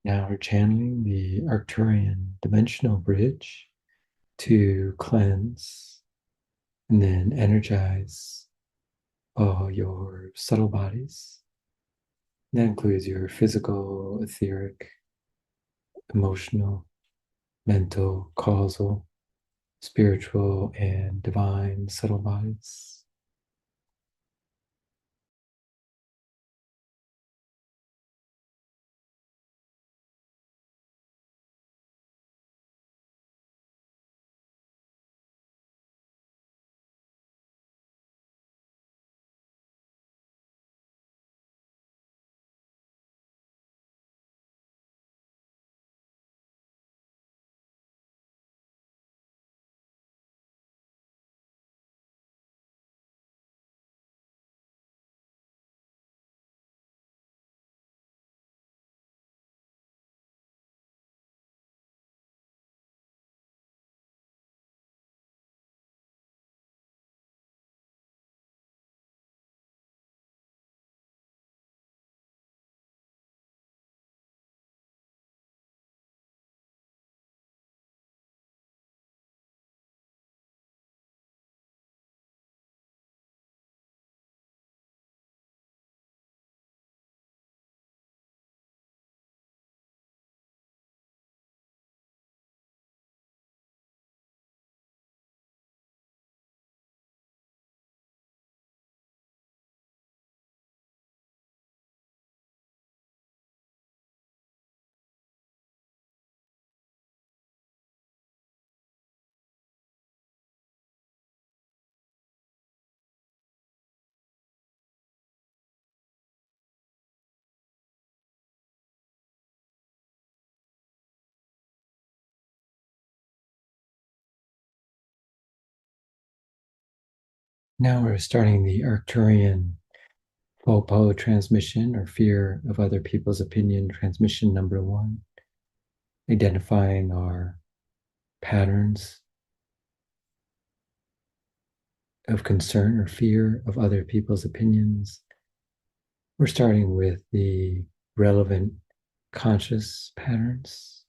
Now we're channeling the Arcturian dimensional bridge to cleanse and then energize all your subtle bodies. That includes your physical, etheric, emotional, mental, causal, spiritual, and divine subtle bodies. Now we're starting the Arcturian FOPO transmission, or fear of other people's opinion transmission number 1, identifying our patterns of concern or fear of other people's opinions. We're starting with the relevant conscious patterns.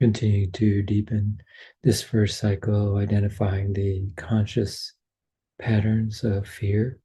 Continuing to deepen this first cycle, identifying the conscious patterns of fear.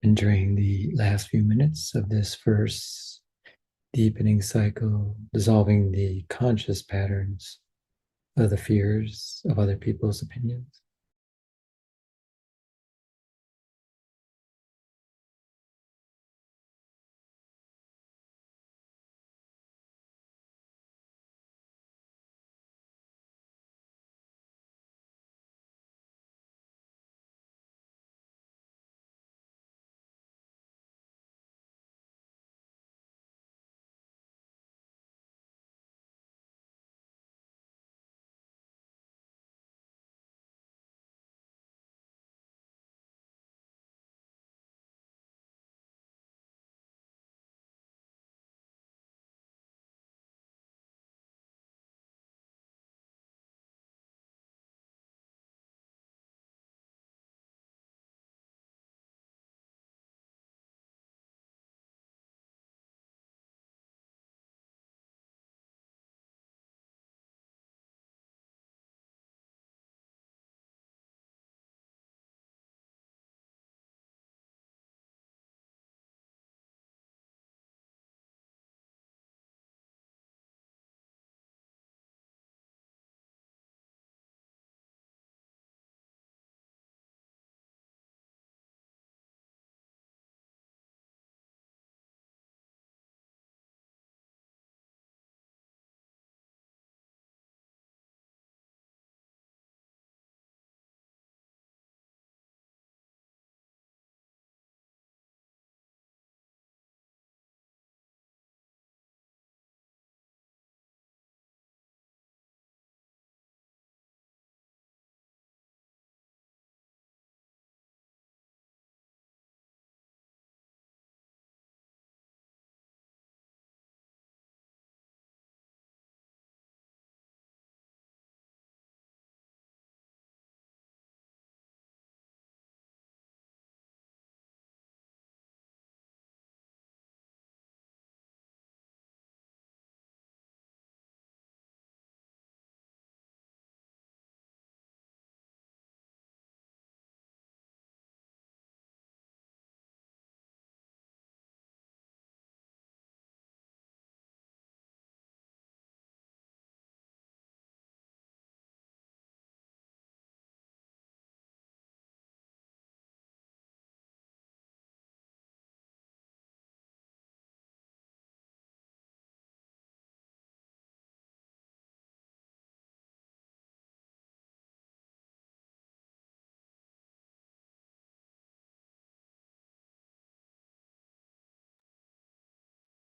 And during the last few minutes of this first deepening cycle, dissolving the conscious patterns of the fears of other people's opinions.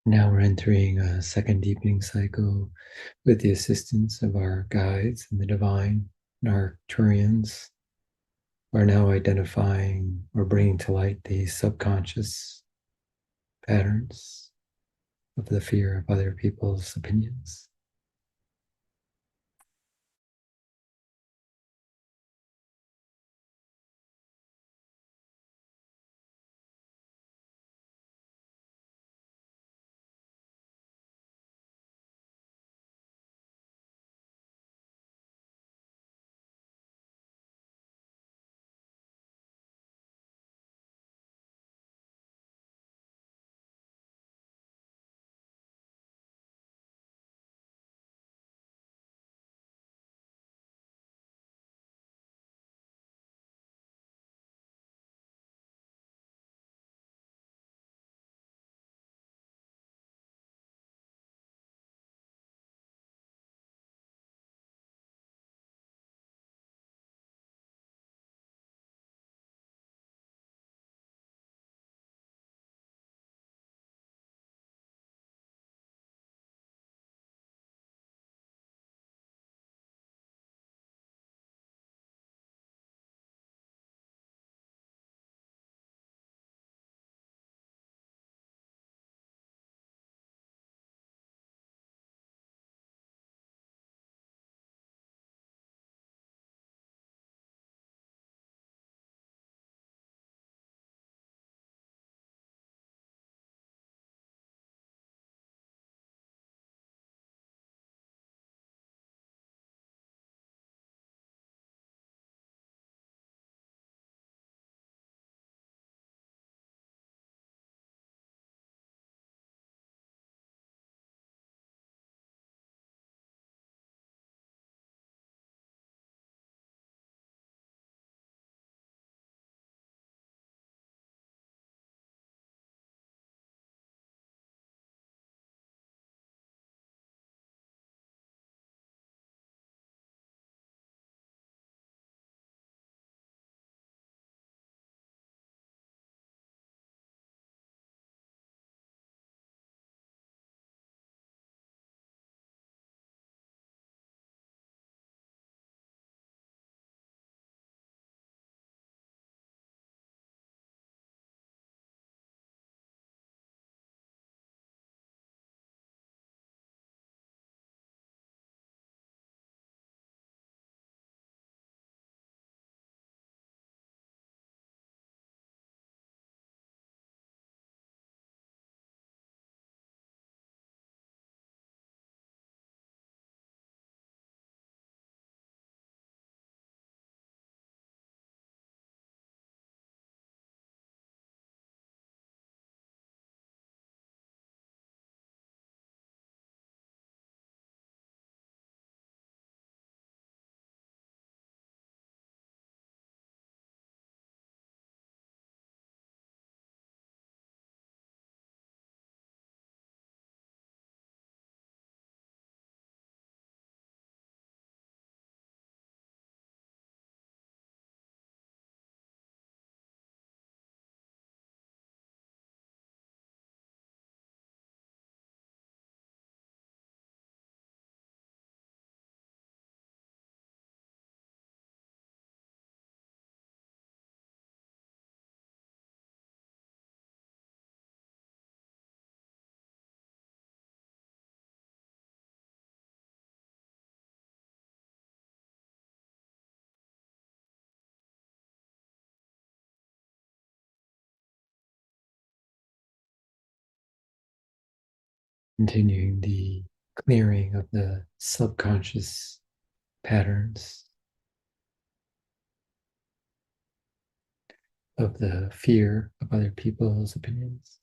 Now we're entering a second deepening cycle with the assistance of our guides and the divine and our Arcturians. We're now identifying or bringing to light the subconscious patterns of the fear of other people's opinions. Continuing the clearing of the subconscious patterns of the fear of other people's opinions.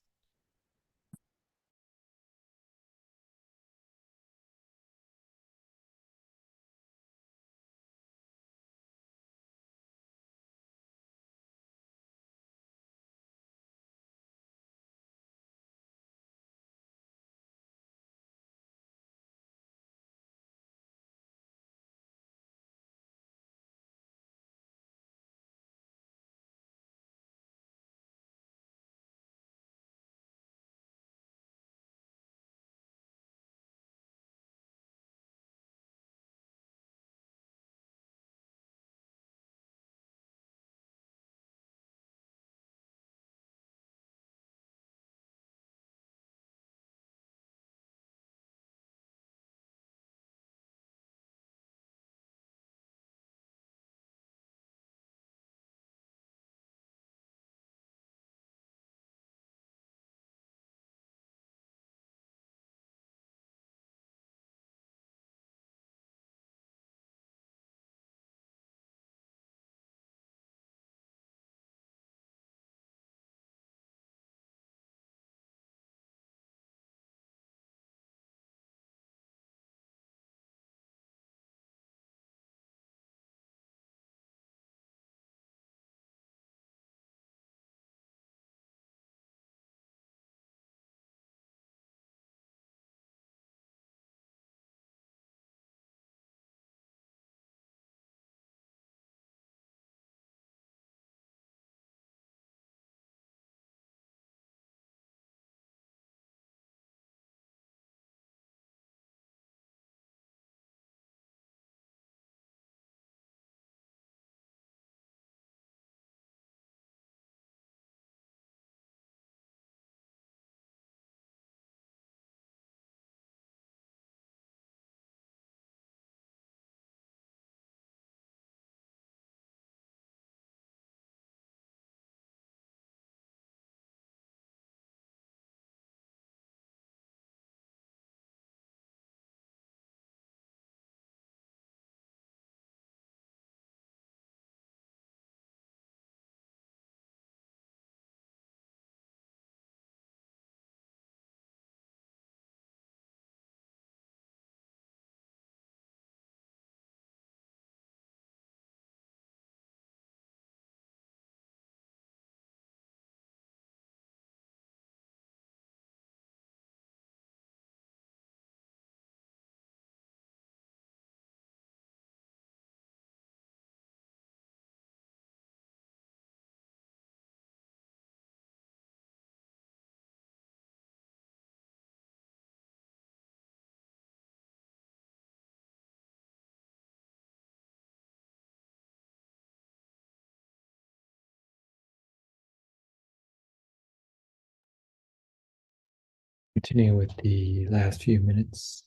Continuing with the last few minutes,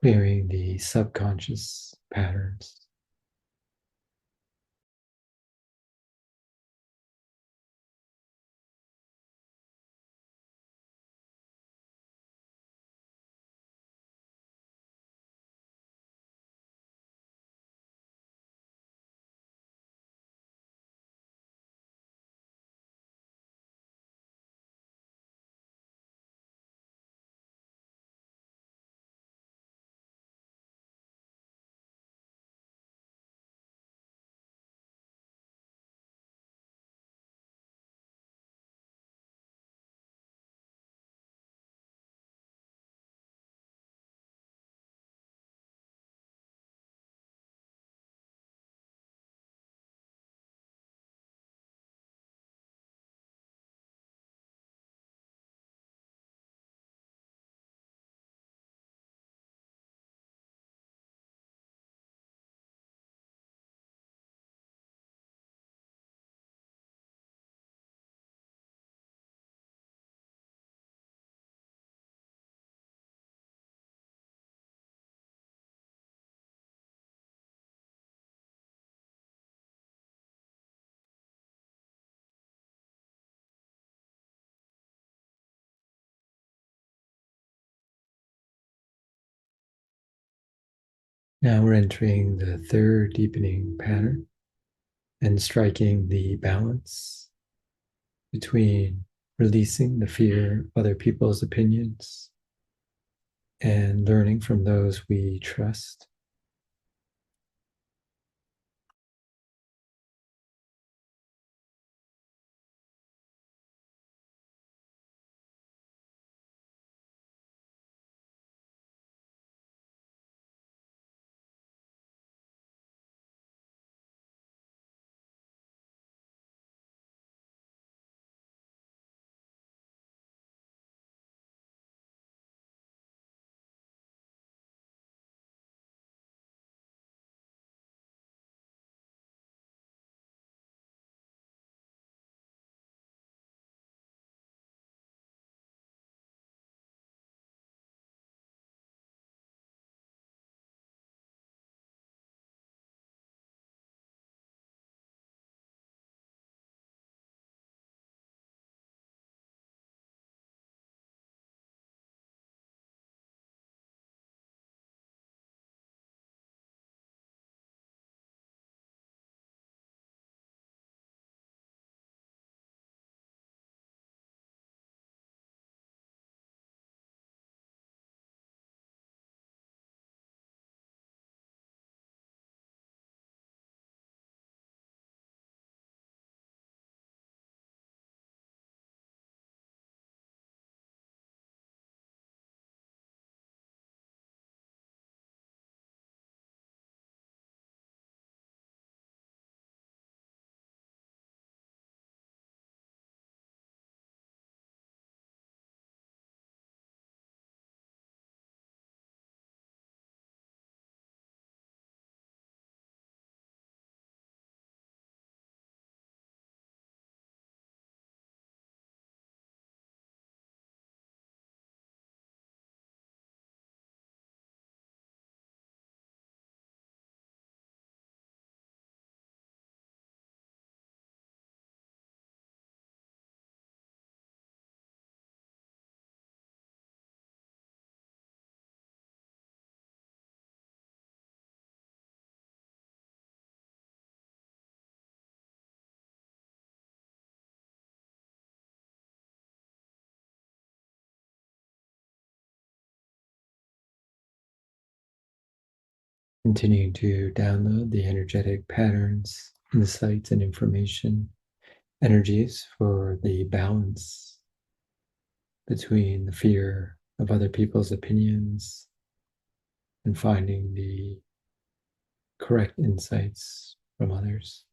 clearing the subconscious patterns. Now we're entering the third deepening pattern and striking the balance between releasing the fear of other people's opinions and learning from those we trust. Continuing to download the energetic patterns, insights, and information energies for the balance between the fear of other people's opinions and finding the correct insights from others.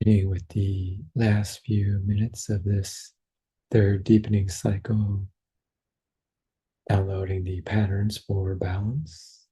Beginning with the last few minutes of this third deepening cycle, downloading the patterns for balance.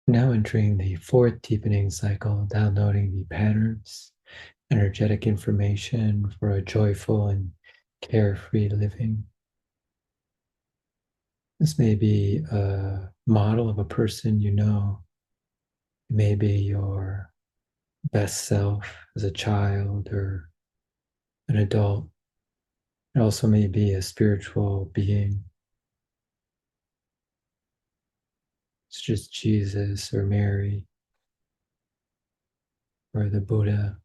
Now entering the fourth deepening cycle, downloading the patterns, energetic information for a joyful and carefree living. This may be a model of a person you know. It may be your best self as a child or an adult. It also may be a spiritual being. It's just Jesus or Mary or the Buddha.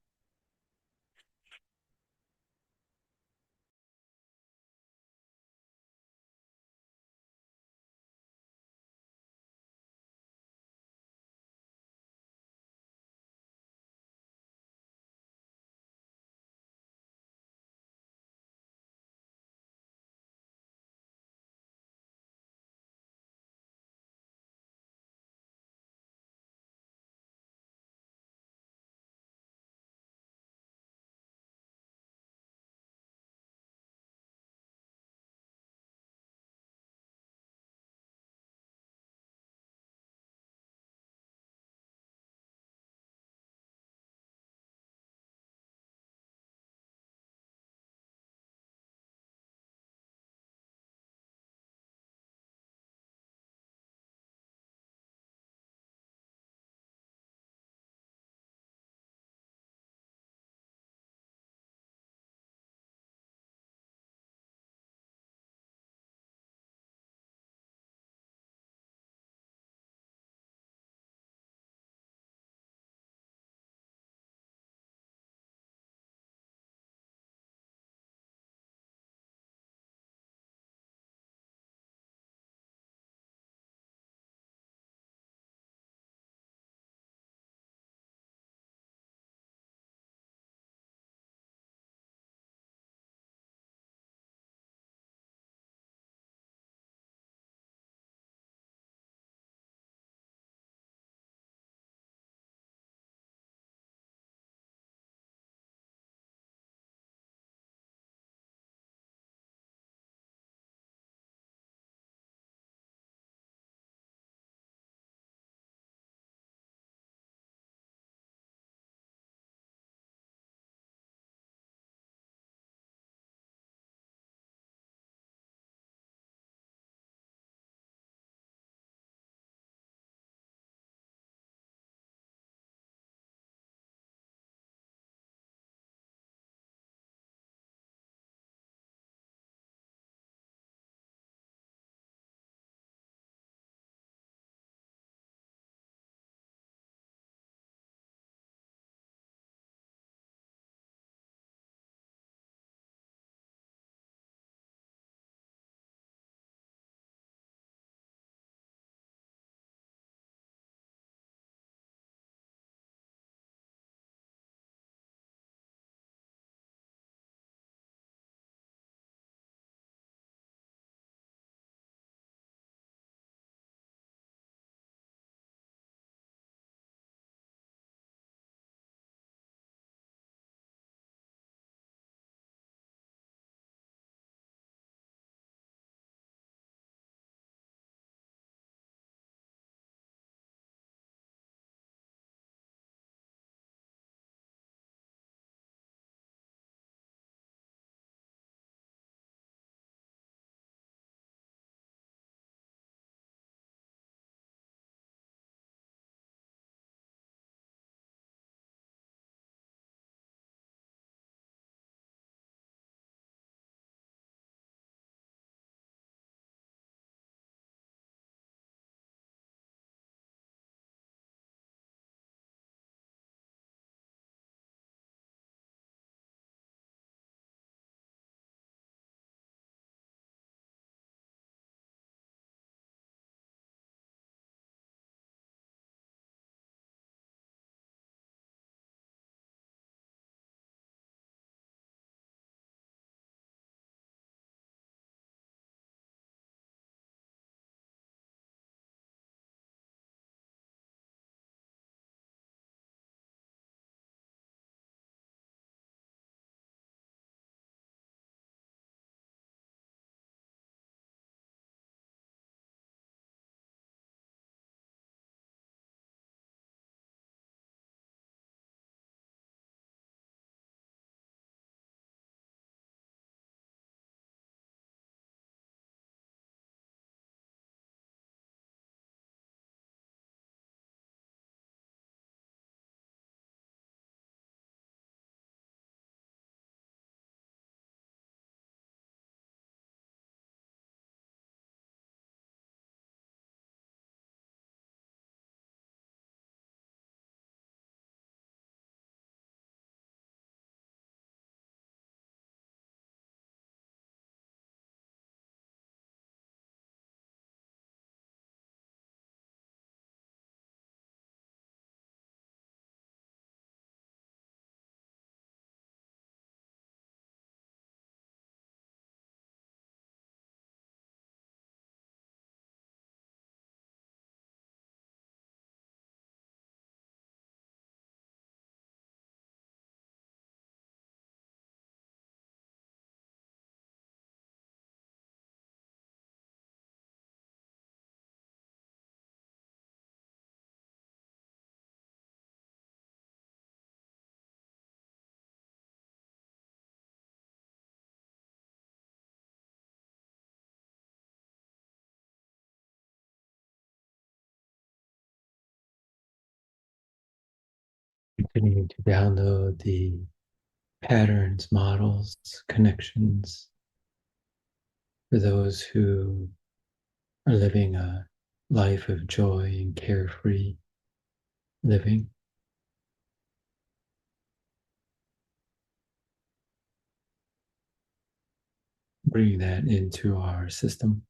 Continuing to download the patterns, models, connections for those who are living a life of joy and carefree living. Bringing that into our system.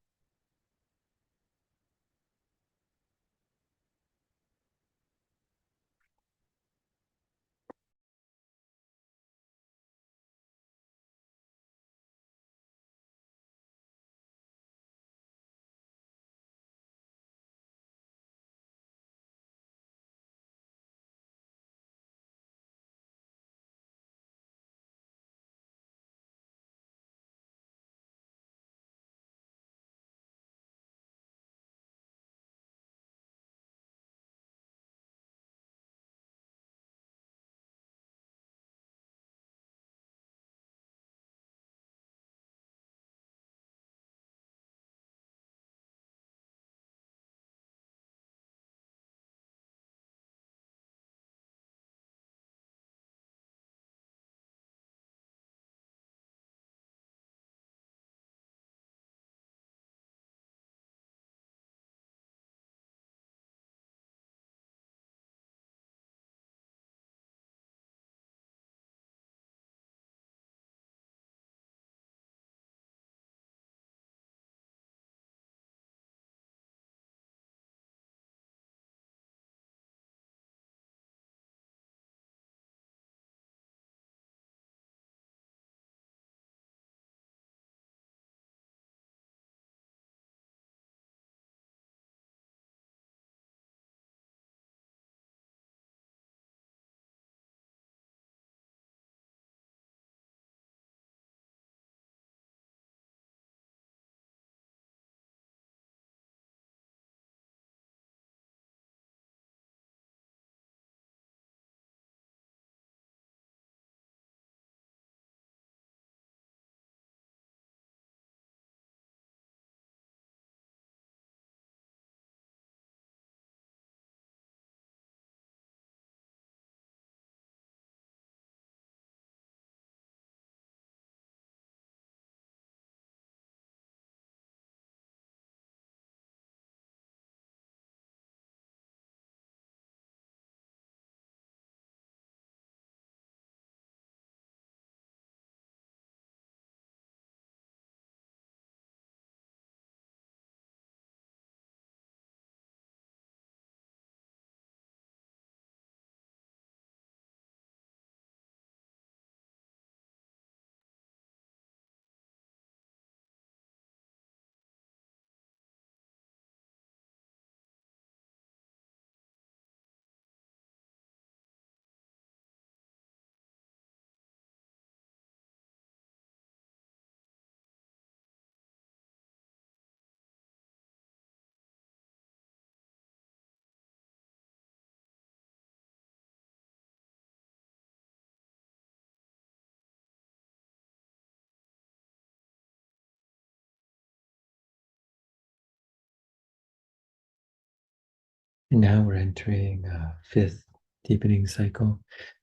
And now we're entering a fifth deepening cycle,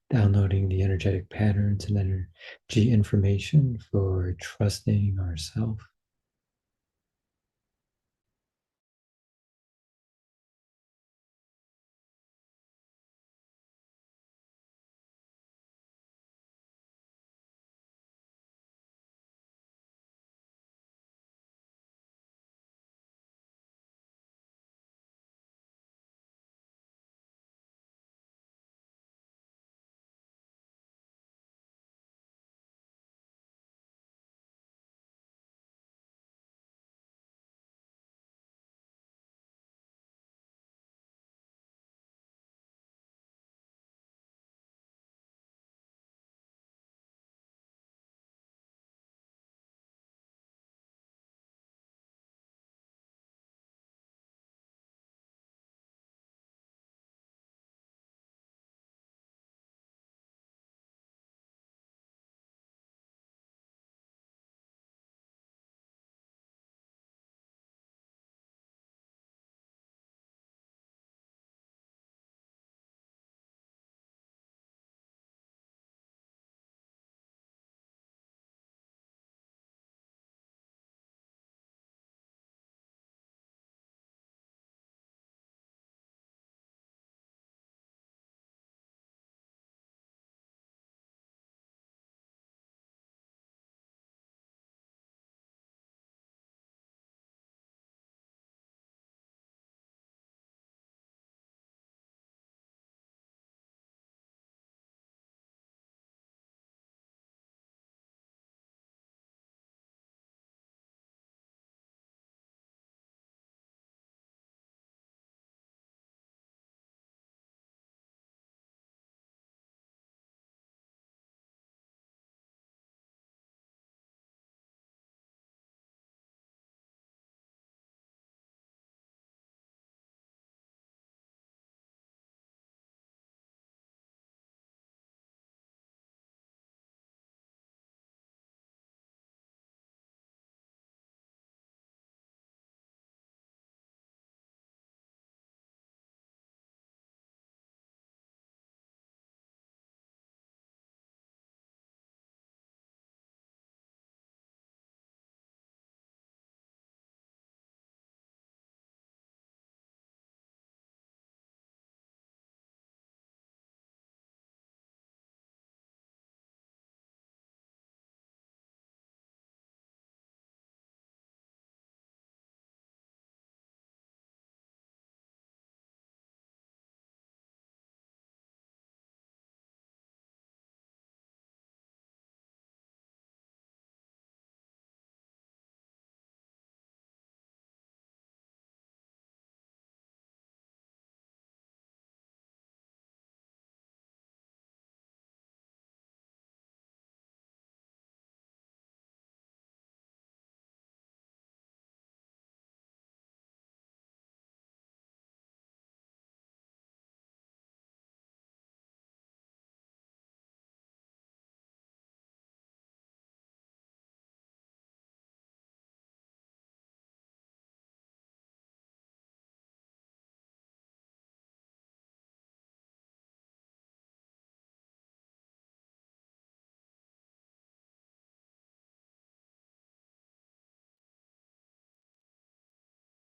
downloading the energetic patterns and energy information for trusting ourselves.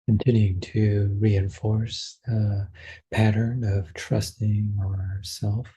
continuing to reinforce the pattern of trusting ourself.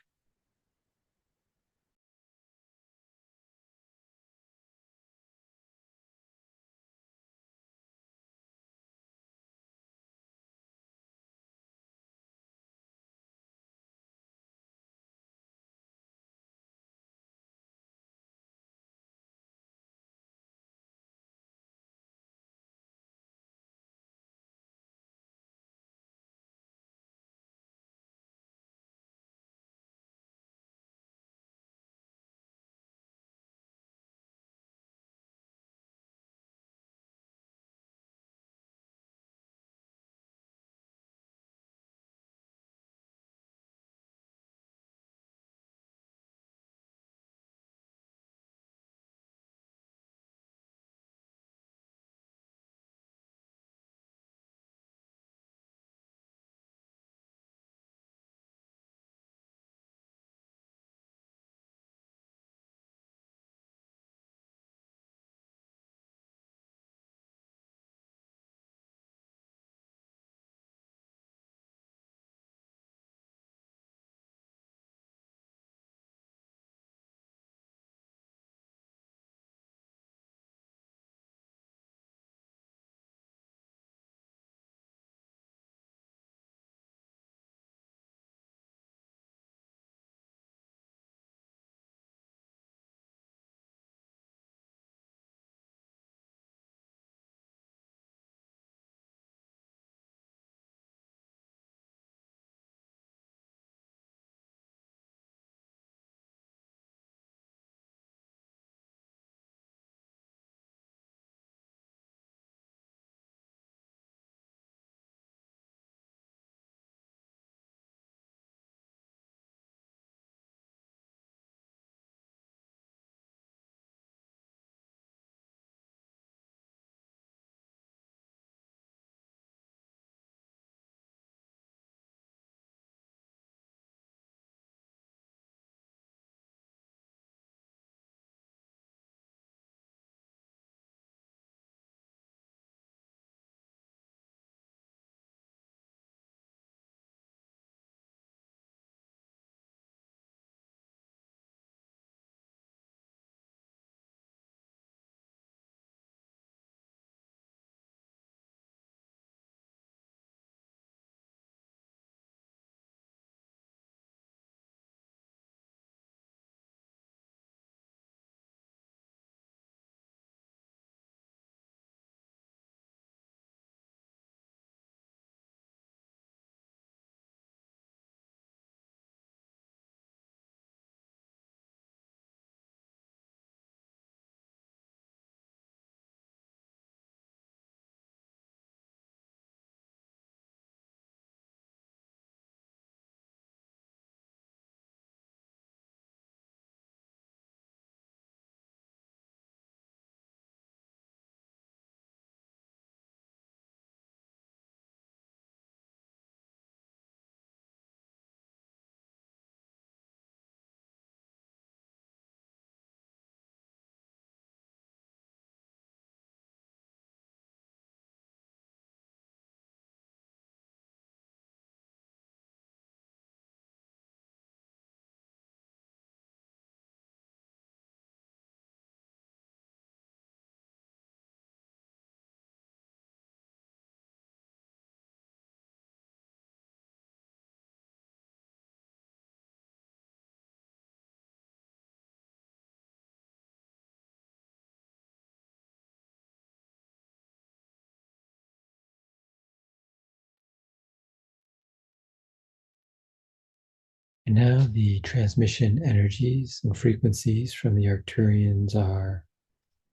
And now the transmission energies and frequencies from the Arcturians are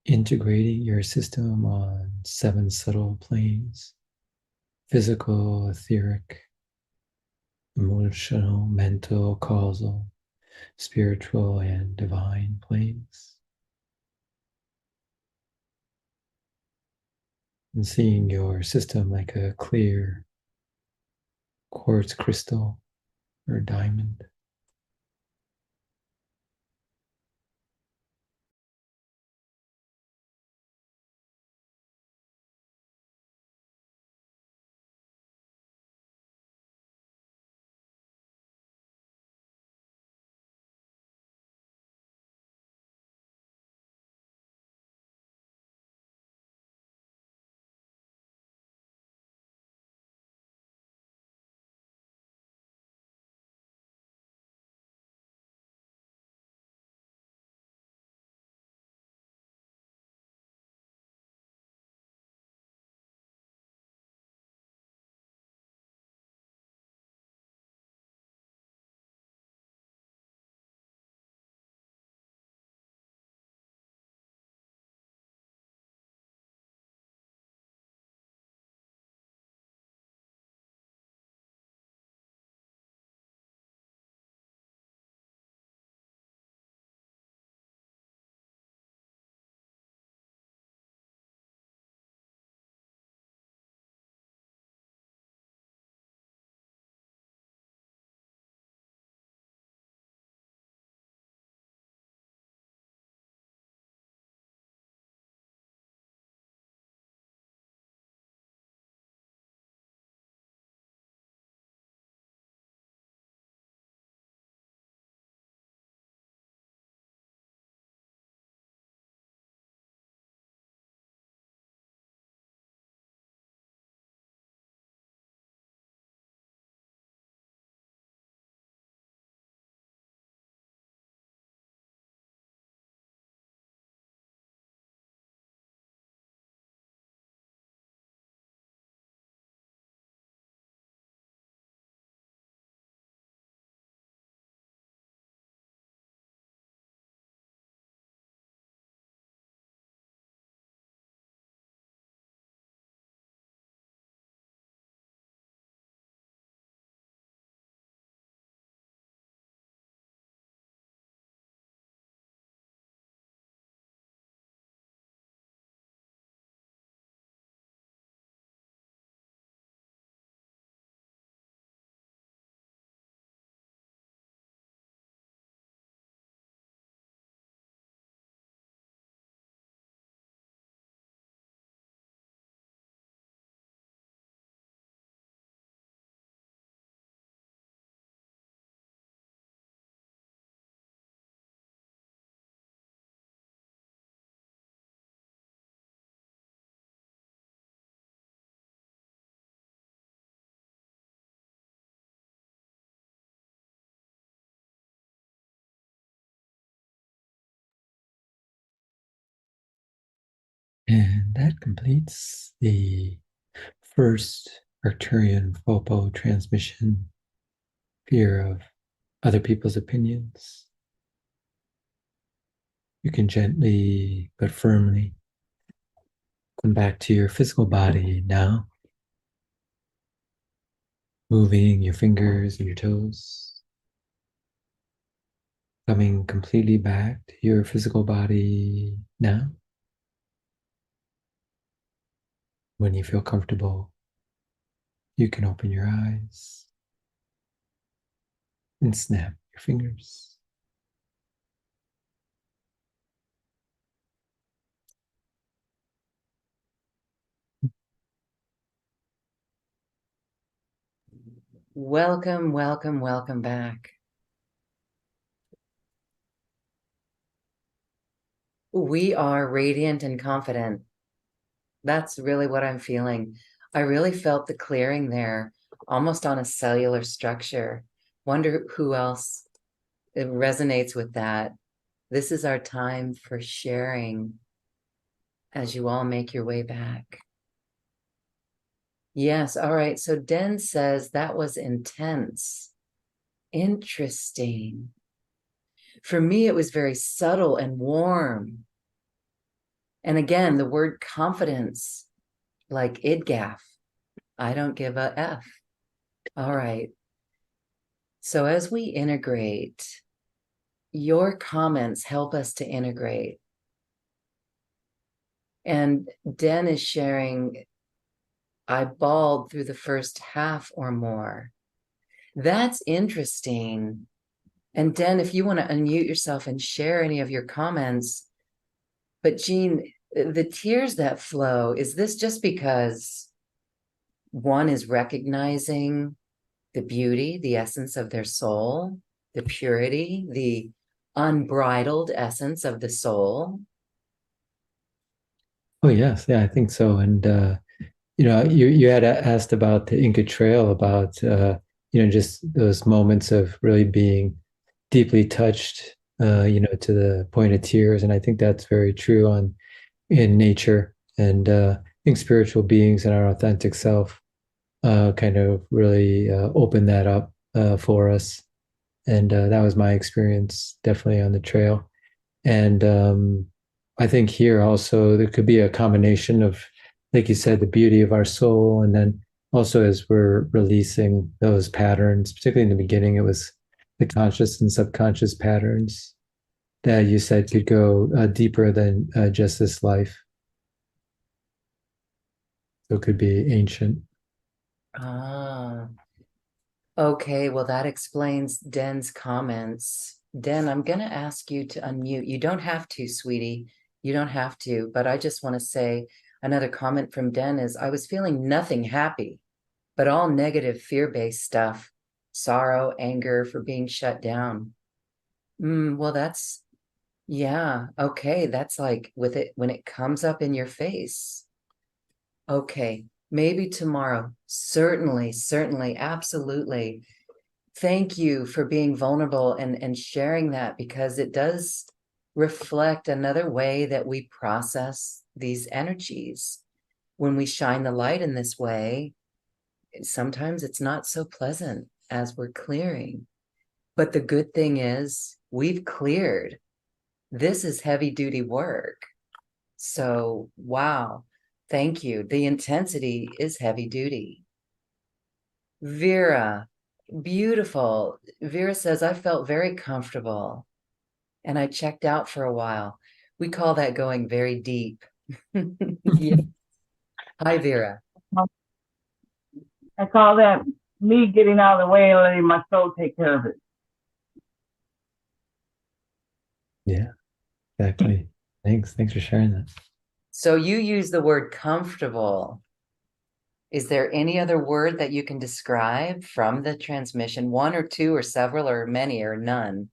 integrating your system on 7 subtle planes: physical, etheric, emotional, mental, causal, spiritual, and divine planes. And seeing your system like a clear quartz crystal or diamond. And that completes the first Arcturian FOPO transmission, fear of other people's opinions. You can gently but firmly come back to your physical body now, moving your fingers and your toes, coming completely back to your physical body now. When you feel comfortable, you can open your eyes and snap your fingers. Welcome, welcome, welcome back. We are radiant and confident. That's really what I'm feeling. I really felt the clearing there, almost on a cellular structure. Wonder who else it resonates with that. This is our time for sharing as you all make your way back. Yes, all right. So Den says that was intense. Interesting. For me, it was very subtle and warm. And again, the word confidence, like idgaf, I don't give a F. All right. So as we integrate, your comments help us to integrate. And Den is sharing, I bawled through the first half or more. That's interesting. And Den, if you want to unmute yourself and share any of your comments. But Jean, the tears that flow, is this just because one is recognizing the beauty, the essence of their soul, the purity, the unbridled essence of the soul? Oh yes, yeah, I think so. And you had asked about the Inca Trail, about just those moments of really being deeply touched, to the point of tears. And I think that's very true in nature. And I think spiritual beings and our authentic self kind of really open that up for us. And that was my experience, definitely on the trail. And I think here also there could be a combination of, like you said, the beauty of our soul, and then also as we're releasing those patterns, particularly in the beginning, it was the conscious and subconscious patterns that you said could go deeper than just this life. So it could be ancient. Ah, okay. Well, that explains Den's comments. Den, I'm going to ask you to unmute. You don't have to, sweetie. You don't have to. But I just want to say another comment from Den is I was feeling nothing happy, but all negative fear-based stuff, sorrow, anger for being shut down. Well, yeah, okay. That's like with it when it comes up in your face. Okay, maybe tomorrow. Certainly, certainly, absolutely. Thank you for being vulnerable and sharing that, because it does reflect another way that we process these energies. When we shine the light in this way, sometimes it's not so pleasant as we're clearing. But the good thing is we've cleared. This is heavy duty work. So, wow, thank you. The intensity is heavy duty. Vera, beautiful. Vera says, I felt very comfortable and I checked out for a while. We call that going very deep. Yeah. Hi, Vera. I call that me getting out of the way and letting my soul take care of it. Yeah, exactly. Thanks for sharing that. So you use the word comfortable. Is there any other word that you can describe from the transmission? One or two or several or many or none?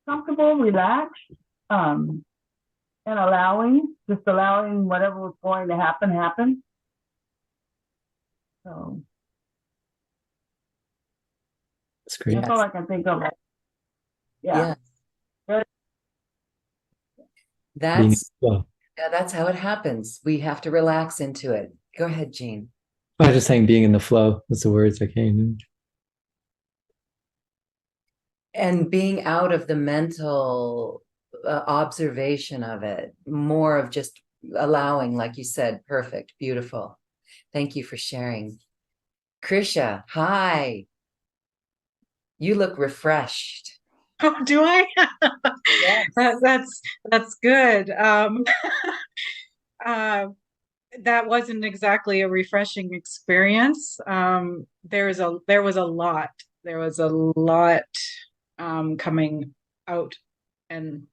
Comfortable, relaxed, and just allowing whatever was going to happen. So That's great. that's all I can think of. Yeah. Very That's well, yeah, that's how it happens. We have to relax into it. Go ahead, Jean. I was just saying being in the flow was the words that came in. And being out of the mental observation of it, more of just allowing, like you said, perfect, beautiful. Thank you for sharing. Krisha, hi. You look refreshed. Oh, do I? Yes. That's good. Uh, that wasn't exactly a refreshing experience. There was a lot coming out and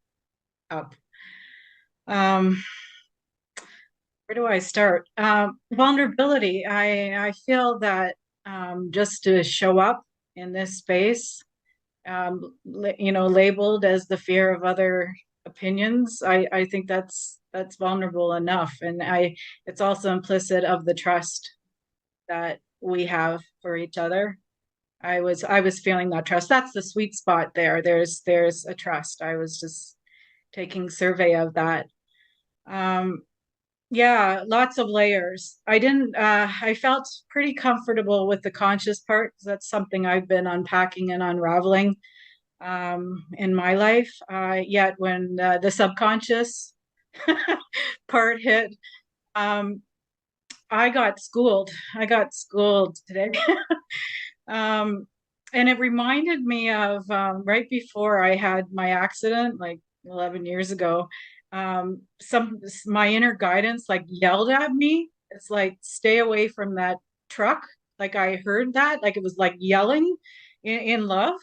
up. Where do I start? Vulnerability. I feel that just to show up in this space, labeled as the fear of other opinions, I think that's vulnerable enough, and it's also implicit of the trust that we have for each other. I was feeling that trust. That's the sweet spot there. There's a trust. I was just taking survey of that. Yeah, lots of layers. I felt pretty comfortable with the conscious part because that's something I've been unpacking and unraveling in my life. Yet when the subconscious part hit, um, I got schooled. I got schooled today. And it reminded me of right before I had my accident, like 11 years ago. My inner guidance like yelled at me. It's like, stay away from that truck. Like I heard that, like it was like yelling in love.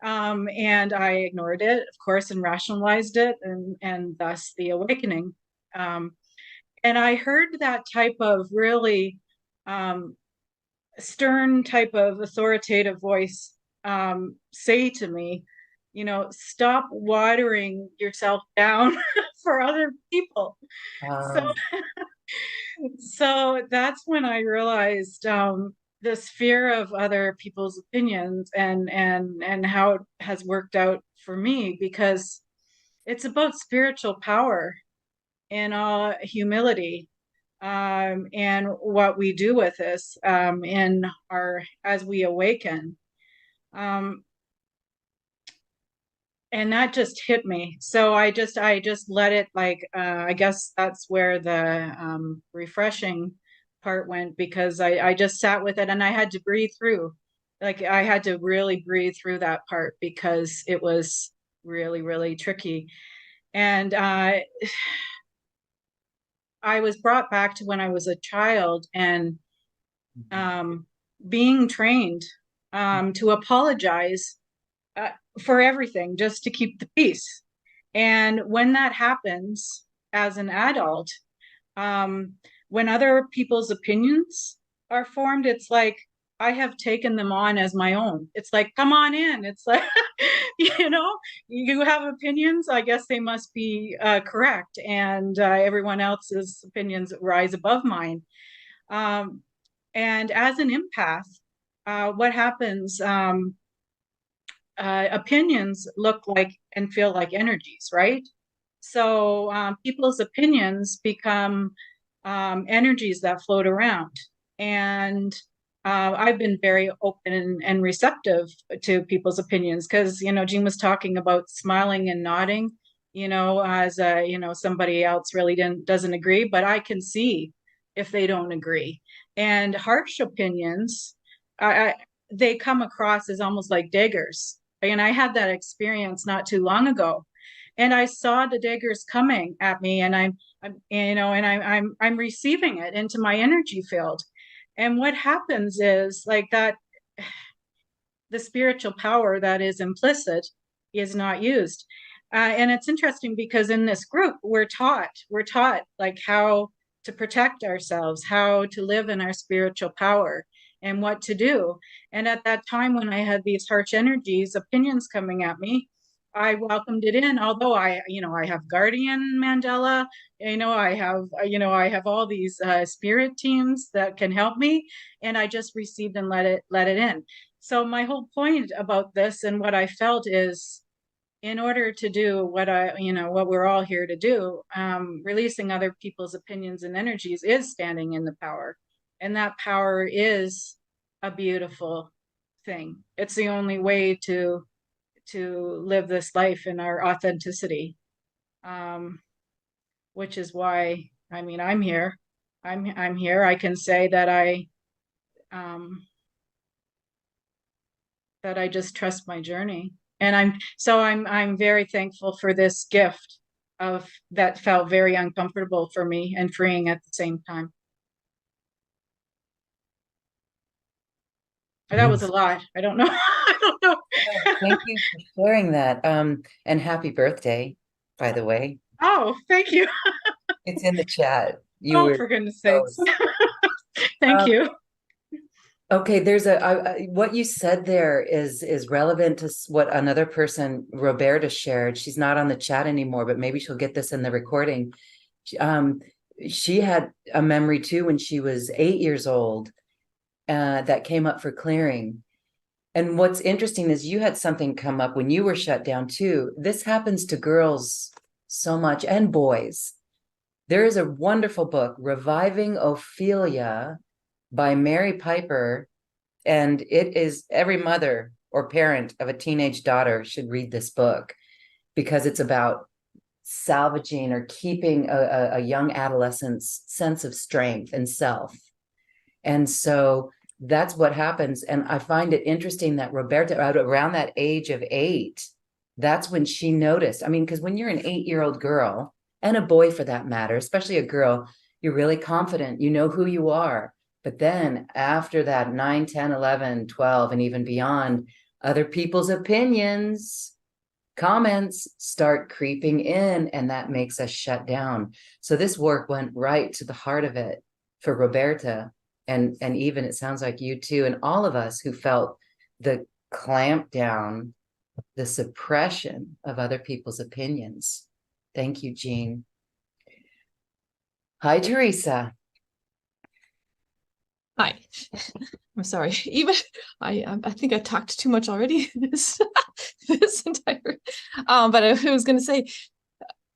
And I ignored it, of course, and rationalized it, and thus the awakening. And I heard that type of really stern type of authoritative voice say to me, stop watering yourself down for other people. So, so that's when I realized this fear of other people's opinions and how it has worked out for me, because it's about spiritual power and humility, and what we do with this in our as we awaken. And that just hit me. So I just let it, like, I guess that's where the refreshing part went, because I just sat with it and I had to breathe through. Like I had to really breathe through that part because it was really, really tricky. And I was brought back to when I was a child and being trained to apologize for everything just to keep the peace. And when that happens as an adult, when other people's opinions are formed, it's like I have taken them on as my own. It's like, come on in. It's like, you have opinions. I guess they must be correct. And everyone else's opinions rise above mine. And as an empath, what happens? Opinions look like and feel like energies, right? So people's opinions become energies that float around. And I've been very open and receptive to people's opinions because, Jean was talking about smiling and nodding, as somebody else really doesn't agree, but I can see if they don't agree. And harsh opinions, they come across as almost like daggers. And I had that experience not too long ago, and I saw the daggers coming at me, and I'm receiving it into my energy field. And what happens is like that, the spiritual power that is implicit is not used. And it's interesting because in this group, we're taught like how to protect ourselves, how to live in our spiritual power, and what to do. And at that time, when I had these harsh energies, opinions coming at me, I welcomed it in. Although I have guardian Mandela, I have all these spirit teams that can help me, and I just received and let it in. So my whole point about this and what I felt is in order to do what we're all here to do, releasing other people's opinions and energies is standing in the power. And that power is a beautiful thing. It's the only way to live this life in our authenticity. Which is why, I mean, I'm here. I'm here. I can say that I just trust my journey. And I'm very thankful for this gift of that felt very uncomfortable for me and freeing at the same time. That was a lot. I don't know. I don't know. Thank you for sharing that. And happy birthday, by the way. Oh, thank you. It's in the chat. You Oh, were for goodness close. sakes. Thank you. Okay, there's what you said there is relevant to what another person, Roberta, shared. She's not on the chat anymore, but maybe she'll get this in the recording. She had a memory too when she was 8 years old that came up for clearing. And what's interesting is you had something come up when you were shut down too. This happens to girls so much and boys. There is a wonderful book, Reviving Ophelia, by Mary Piper, and it is every mother or parent of a teenage daughter should read this book because it's about salvaging or keeping a young adolescent's sense of strength and self. And so that's what happens. And I find it interesting that Roberta, around that age of 8, that's when she noticed. I mean, because when you're an 8-year-old girl, and a boy for that matter, especially a girl, you're really confident, you know who you are. But then after that, 9, 10, 11, 12, and even beyond, other people's opinions, comments start creeping in, and that makes us shut down. So this work went right to the heart of it for Roberta, and even it sounds like you too, and all of us who felt the clamp down, the suppression of other people's opinions. Thank you, Jean. Hi, Teresa. Hi. I'm sorry. Even I think I talked too much already this entire but I was going to say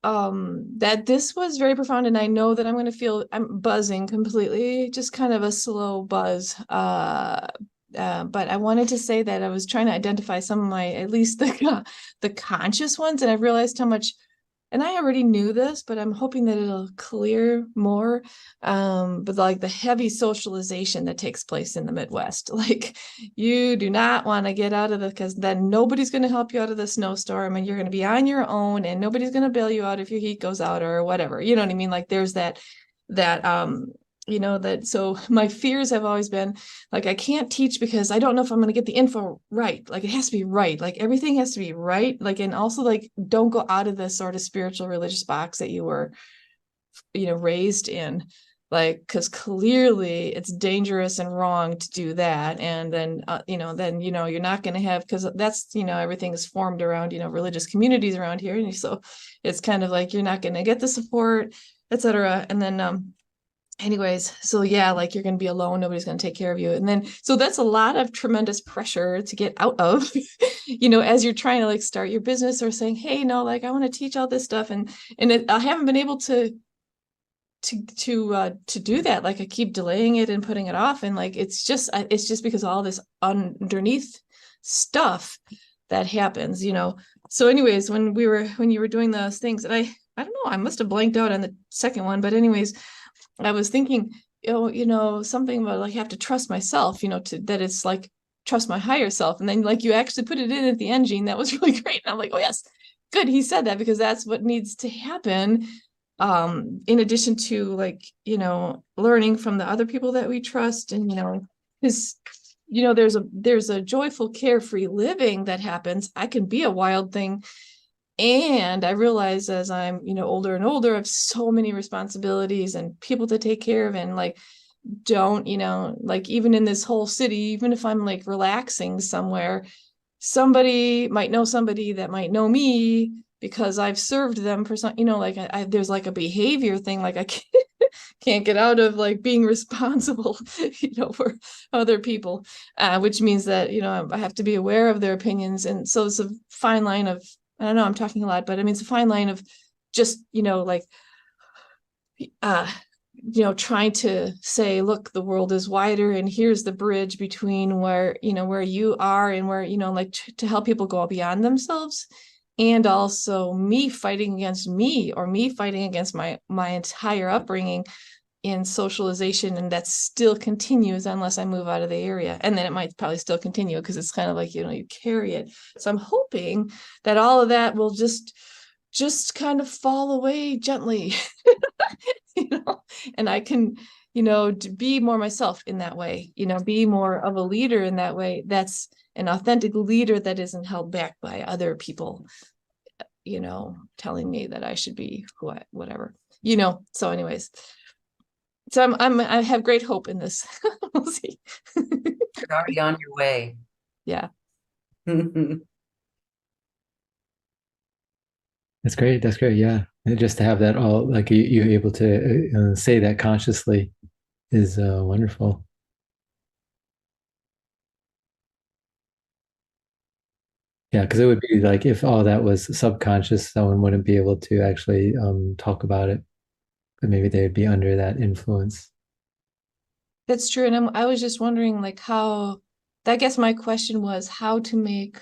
that this was very profound, and I know that I'm buzzing completely, just kind of a slow buzz. But I wanted to say that I was trying to identify some of my, at least the conscious ones, and I realized how much, and I already knew this, but I'm hoping that it'll clear more. But like the heavy socialization that takes place in the Midwest, like you do not want to get out of it, because then nobody's going to help you out of the snowstorm, and you're going to be on your own, and nobody's going to bail you out if your heat goes out or whatever. You know what I mean? Like there's that so my fears have always been like, I can't teach because I don't know if I'm going to get the info right. Like it has to be right. Like everything has to be right. Like, and also like, don't go out of this sort of spiritual religious box that you were, raised in, like, because clearly it's dangerous and wrong to do that. And then, you're not going to have, because that's, everything is formed around, religious communities around here. And so it's kind of like, you're not going to get the support, etc. And then, anyways, so yeah, like you're going to be alone. Nobody's going to take care of you. And then, so that's a lot of tremendous pressure to get out of, as you're trying to like start your business or saying, hey, no, like I want to teach all this stuff. I haven't been able to do that. Like I keep delaying it and putting it off. And like, it's just because all this underneath stuff that happens, So anyways, when you were doing those things, and I don't know, I must have blanked out on the second one, but anyways, I was thinking, something about like, I have to trust myself, that it's like, trust my higher self. And then like, you actually put it in at the end, Jean, that was really great. And I'm like, oh yes, good. He said that, because that's what needs to happen. In addition to like, learning from the other people that we trust, and, because, there's a joyful, carefree living that happens. I can be a wild thing. And I realize as I'm, older and older, I have so many responsibilities and people to take care of, and like, don't, like even in this whole city, even if I'm like relaxing somewhere, somebody might know somebody that might know me because I've served them for some, like there's like a behavior thing, like I can't get out of like being responsible, for other people, which means that, I have to be aware of their opinions. And so it's a fine line of I don't know, I'm talking a lot, but I mean, it's a fine line of just, like, trying to say, look, the world is wider, and here's the bridge between where you are and where, like, to help people go beyond themselves. And also me fighting against me, or me fighting against my entire upbringing in socialization, and that still continues unless I move out of the area. And then it might probably still continue, because it's kind of like, you carry it. So I'm hoping that all of that will just kind of fall away gently, and I can, to be more myself in that way, be more of a leader in that way. That's an authentic leader that isn't held back by other people, telling me that I should be whatever, so anyways. So I have great hope in this. We'll see. You're already on your way. Yeah. That's great. That's great. Yeah. And just to have that all, like you're able to say that consciously is wonderful. Yeah, because it would be like if all that was subconscious, someone wouldn't be able to actually talk about it, but maybe they would be under that influence. That's true. And I was just wondering, like, I guess my question was how to make,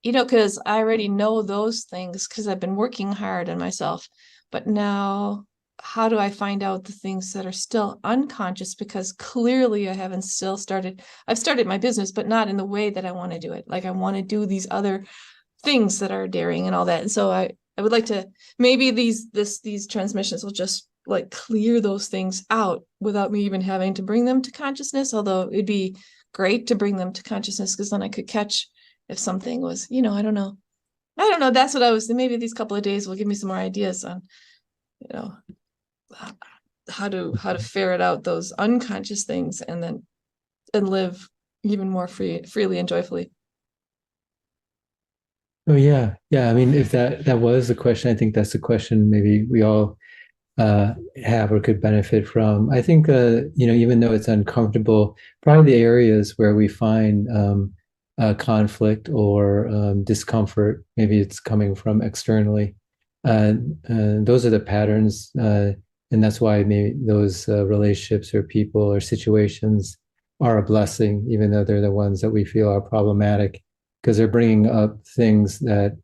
because I already know those things because I've been working hard on myself. But now, how do I find out the things that are still unconscious? Because clearly I've started my business, but not in the way that I want to do it. Like, I want to do these other things that are daring and all that. And so I would like to, maybe these transmissions will just like clear those things out without me even having to bring them to consciousness. Although it'd be great to bring them to consciousness, because then I could catch if something was, I don't know. That's what I was, maybe these couple of days will give me some more ideas on, how to ferret out those unconscious things and live even more freely and joyfully. Oh yeah. Yeah. I mean, if that was the question, I think that's the question maybe we all have or could benefit from. I think even though it's uncomfortable, probably the areas where we find conflict or discomfort, maybe it's coming from externally. Those are the patterns, and that's why maybe those relationships or people or situations are a blessing, even though they're the ones that we feel are problematic, because they're bringing up things that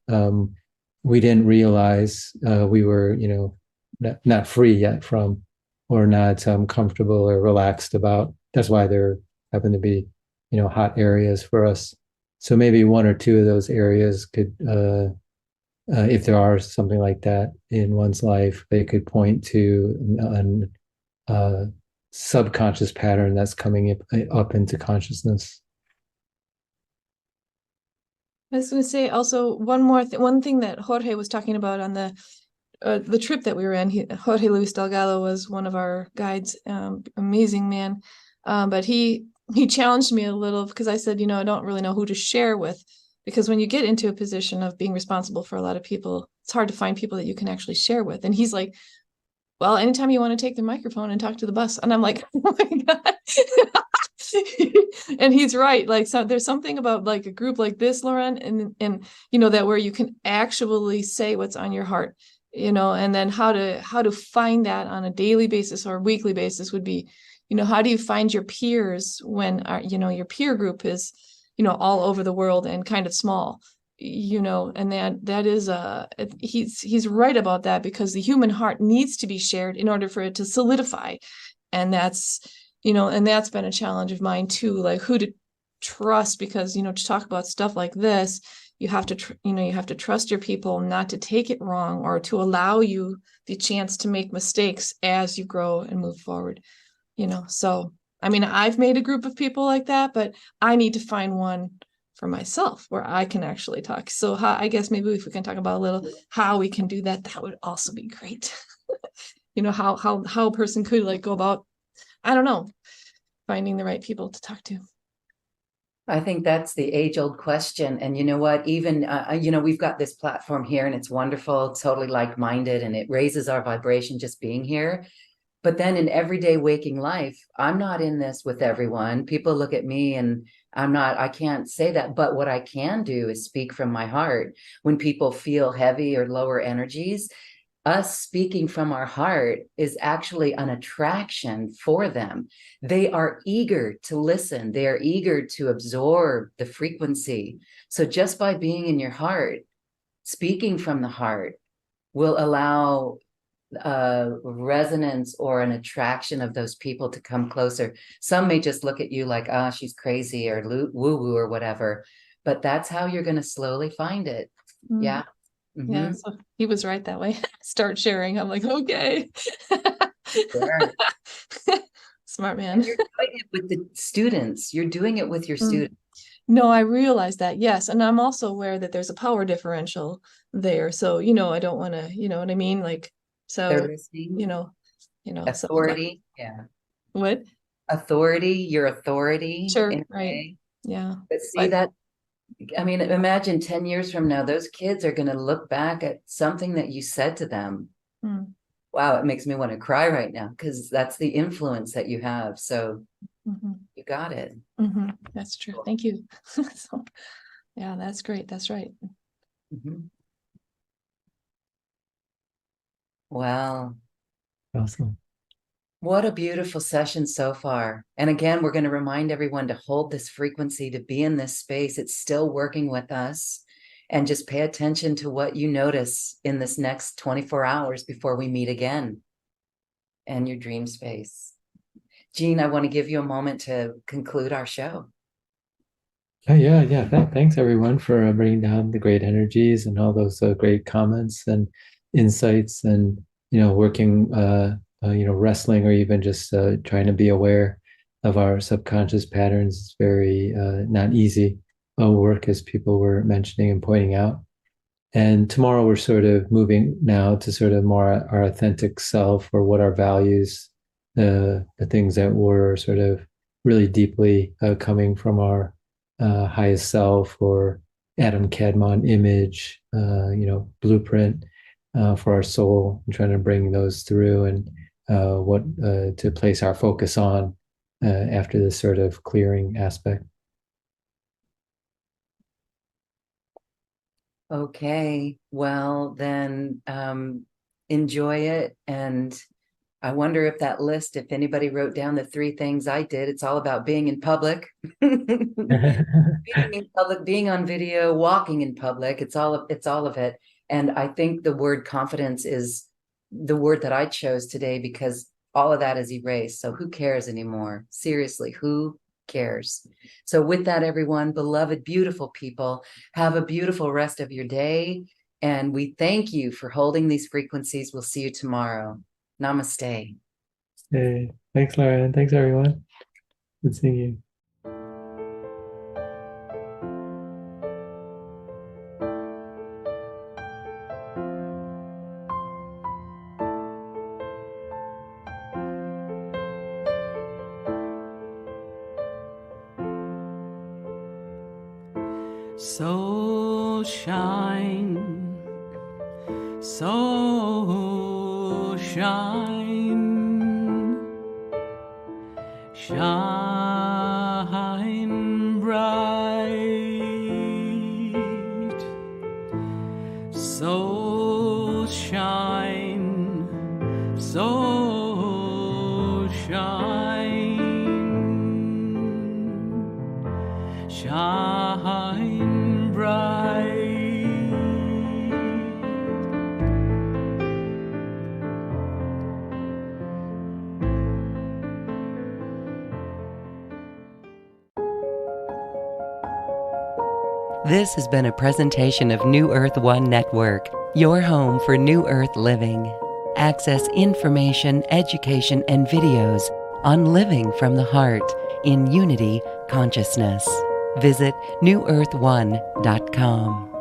we didn't realize we were, not free yet from, or not comfortable or relaxed about. That's why there happen to be, hot areas for us. So maybe one or two of those areas could, if there are something like that in one's life, they could point to a subconscious pattern that's coming up into consciousness. I was going to say also one thing that Jorge was talking about on the trip that we were in. Jorge Luis Delgado was one of our guides, amazing man. But he challenged me a little, because I said, I don't really know who to share with, because when you get into a position of being responsible for a lot of people, it's hard to find people that you can actually share with. And he's like, well, anytime you want to take the microphone and talk to the bus. And I'm like, oh my God. And he's right. Like, so there's something about like a group like this, Lauren, and that where you can actually say what's on your heart, and then how to find that on a daily basis or weekly basis would be, how do you find your peers when your peer group is, all over the world and kind of small, and that is he's right about that, because the human heart needs to be shared in order for it to solidify. And that's been a challenge of mine too, like who to trust, because, to talk about stuff like this, you have to, you have to trust your people not to take it wrong, or to allow you the chance to make mistakes as you grow and move forward, so, I mean, I've made a group of people like that, but I need to find one for myself where I can actually talk. So I guess maybe if we can talk about a little how we can do that, that would also be great. How a person could like go about, I don't know, finding the right people to talk to. I think that's the age-old question. And you know what, even, we've got this platform here and it's wonderful, totally like-minded, and it raises our vibration just being here. But then in everyday waking life, I'm not in this with everyone. People look at me and I can't say that. But what I can do is speak from my heart. When people feel heavy or lower energies, us speaking from our heart is actually an attraction for them. They are eager to listen. They are eager to absorb the frequency. So just by being in your heart, speaking from the heart will allow resonance or an attraction of those people to come closer. Some may just look at you like, ah, she's crazy or woo-woo or whatever, but that's how you're going to slowly find it. Mm. Yeah. Yeah, so he was right that way. Start sharing. I'm like, okay. Sure. Smart man. You're doing it with the students. You're doing it with your students. No, I realize that, yes. And I'm also aware that there's a power differential there. So, I don't want to, you know what I mean? Like, They're so, listening. Authority. Yeah. What? Authority, your authority. Sure, in a right. way. Yeah. But see that, I mean, imagine 10 years from now, those kids are going to look back at something that you said to them. Wow, it makes me want to cry right now because that's the influence that you have. So you got it. That's true. Thank you. So, yeah, that's great. That's right. Wow. Awesome. What a beautiful session so far. And again, we're going to remind everyone to hold this frequency, to be in this space. It's still working with us. And just pay attention to what you notice in this next 24 hours before we meet again and your dream space. Jean, I want to give you a moment to conclude our show. Yeah. Thanks everyone for bringing down the great energies and all those great comments and insights, and working, wrestling, or even just trying to be aware of our subconscious patterns. It's very not easy work, as people were mentioning and pointing out. And tomorrow we're sort of moving now to sort of more our authentic self, or what our values, the things that were sort of really deeply coming from our highest self, or Adam Kadmon image, blueprint for our soul, and trying to bring those through, and what to place our focus on after this sort of clearing aspect. Okay, well then enjoy it. And I wonder if that list, if anybody wrote down the 3 things I did, it's all about being in public, being in public, being on video, walking in public. It's all of it. And I think the word confidence is the word that I chose today, because all of that is erased. So who cares anymore? Seriously, who cares? So with that, everyone, beloved, beautiful people, have a beautiful rest of your day. And we thank you for holding these frequencies. We'll see you tomorrow. Namaste. Hey, thanks, Lauren. Thanks, everyone. Good seeing you. So shine, so shine, shine bright, so shine, so shine, shine bright. This has been a presentation of New Earth One Network, your home for New Earth living. Access information, education, and videos on living from the heart in unity consciousness. Visit newearth1.com.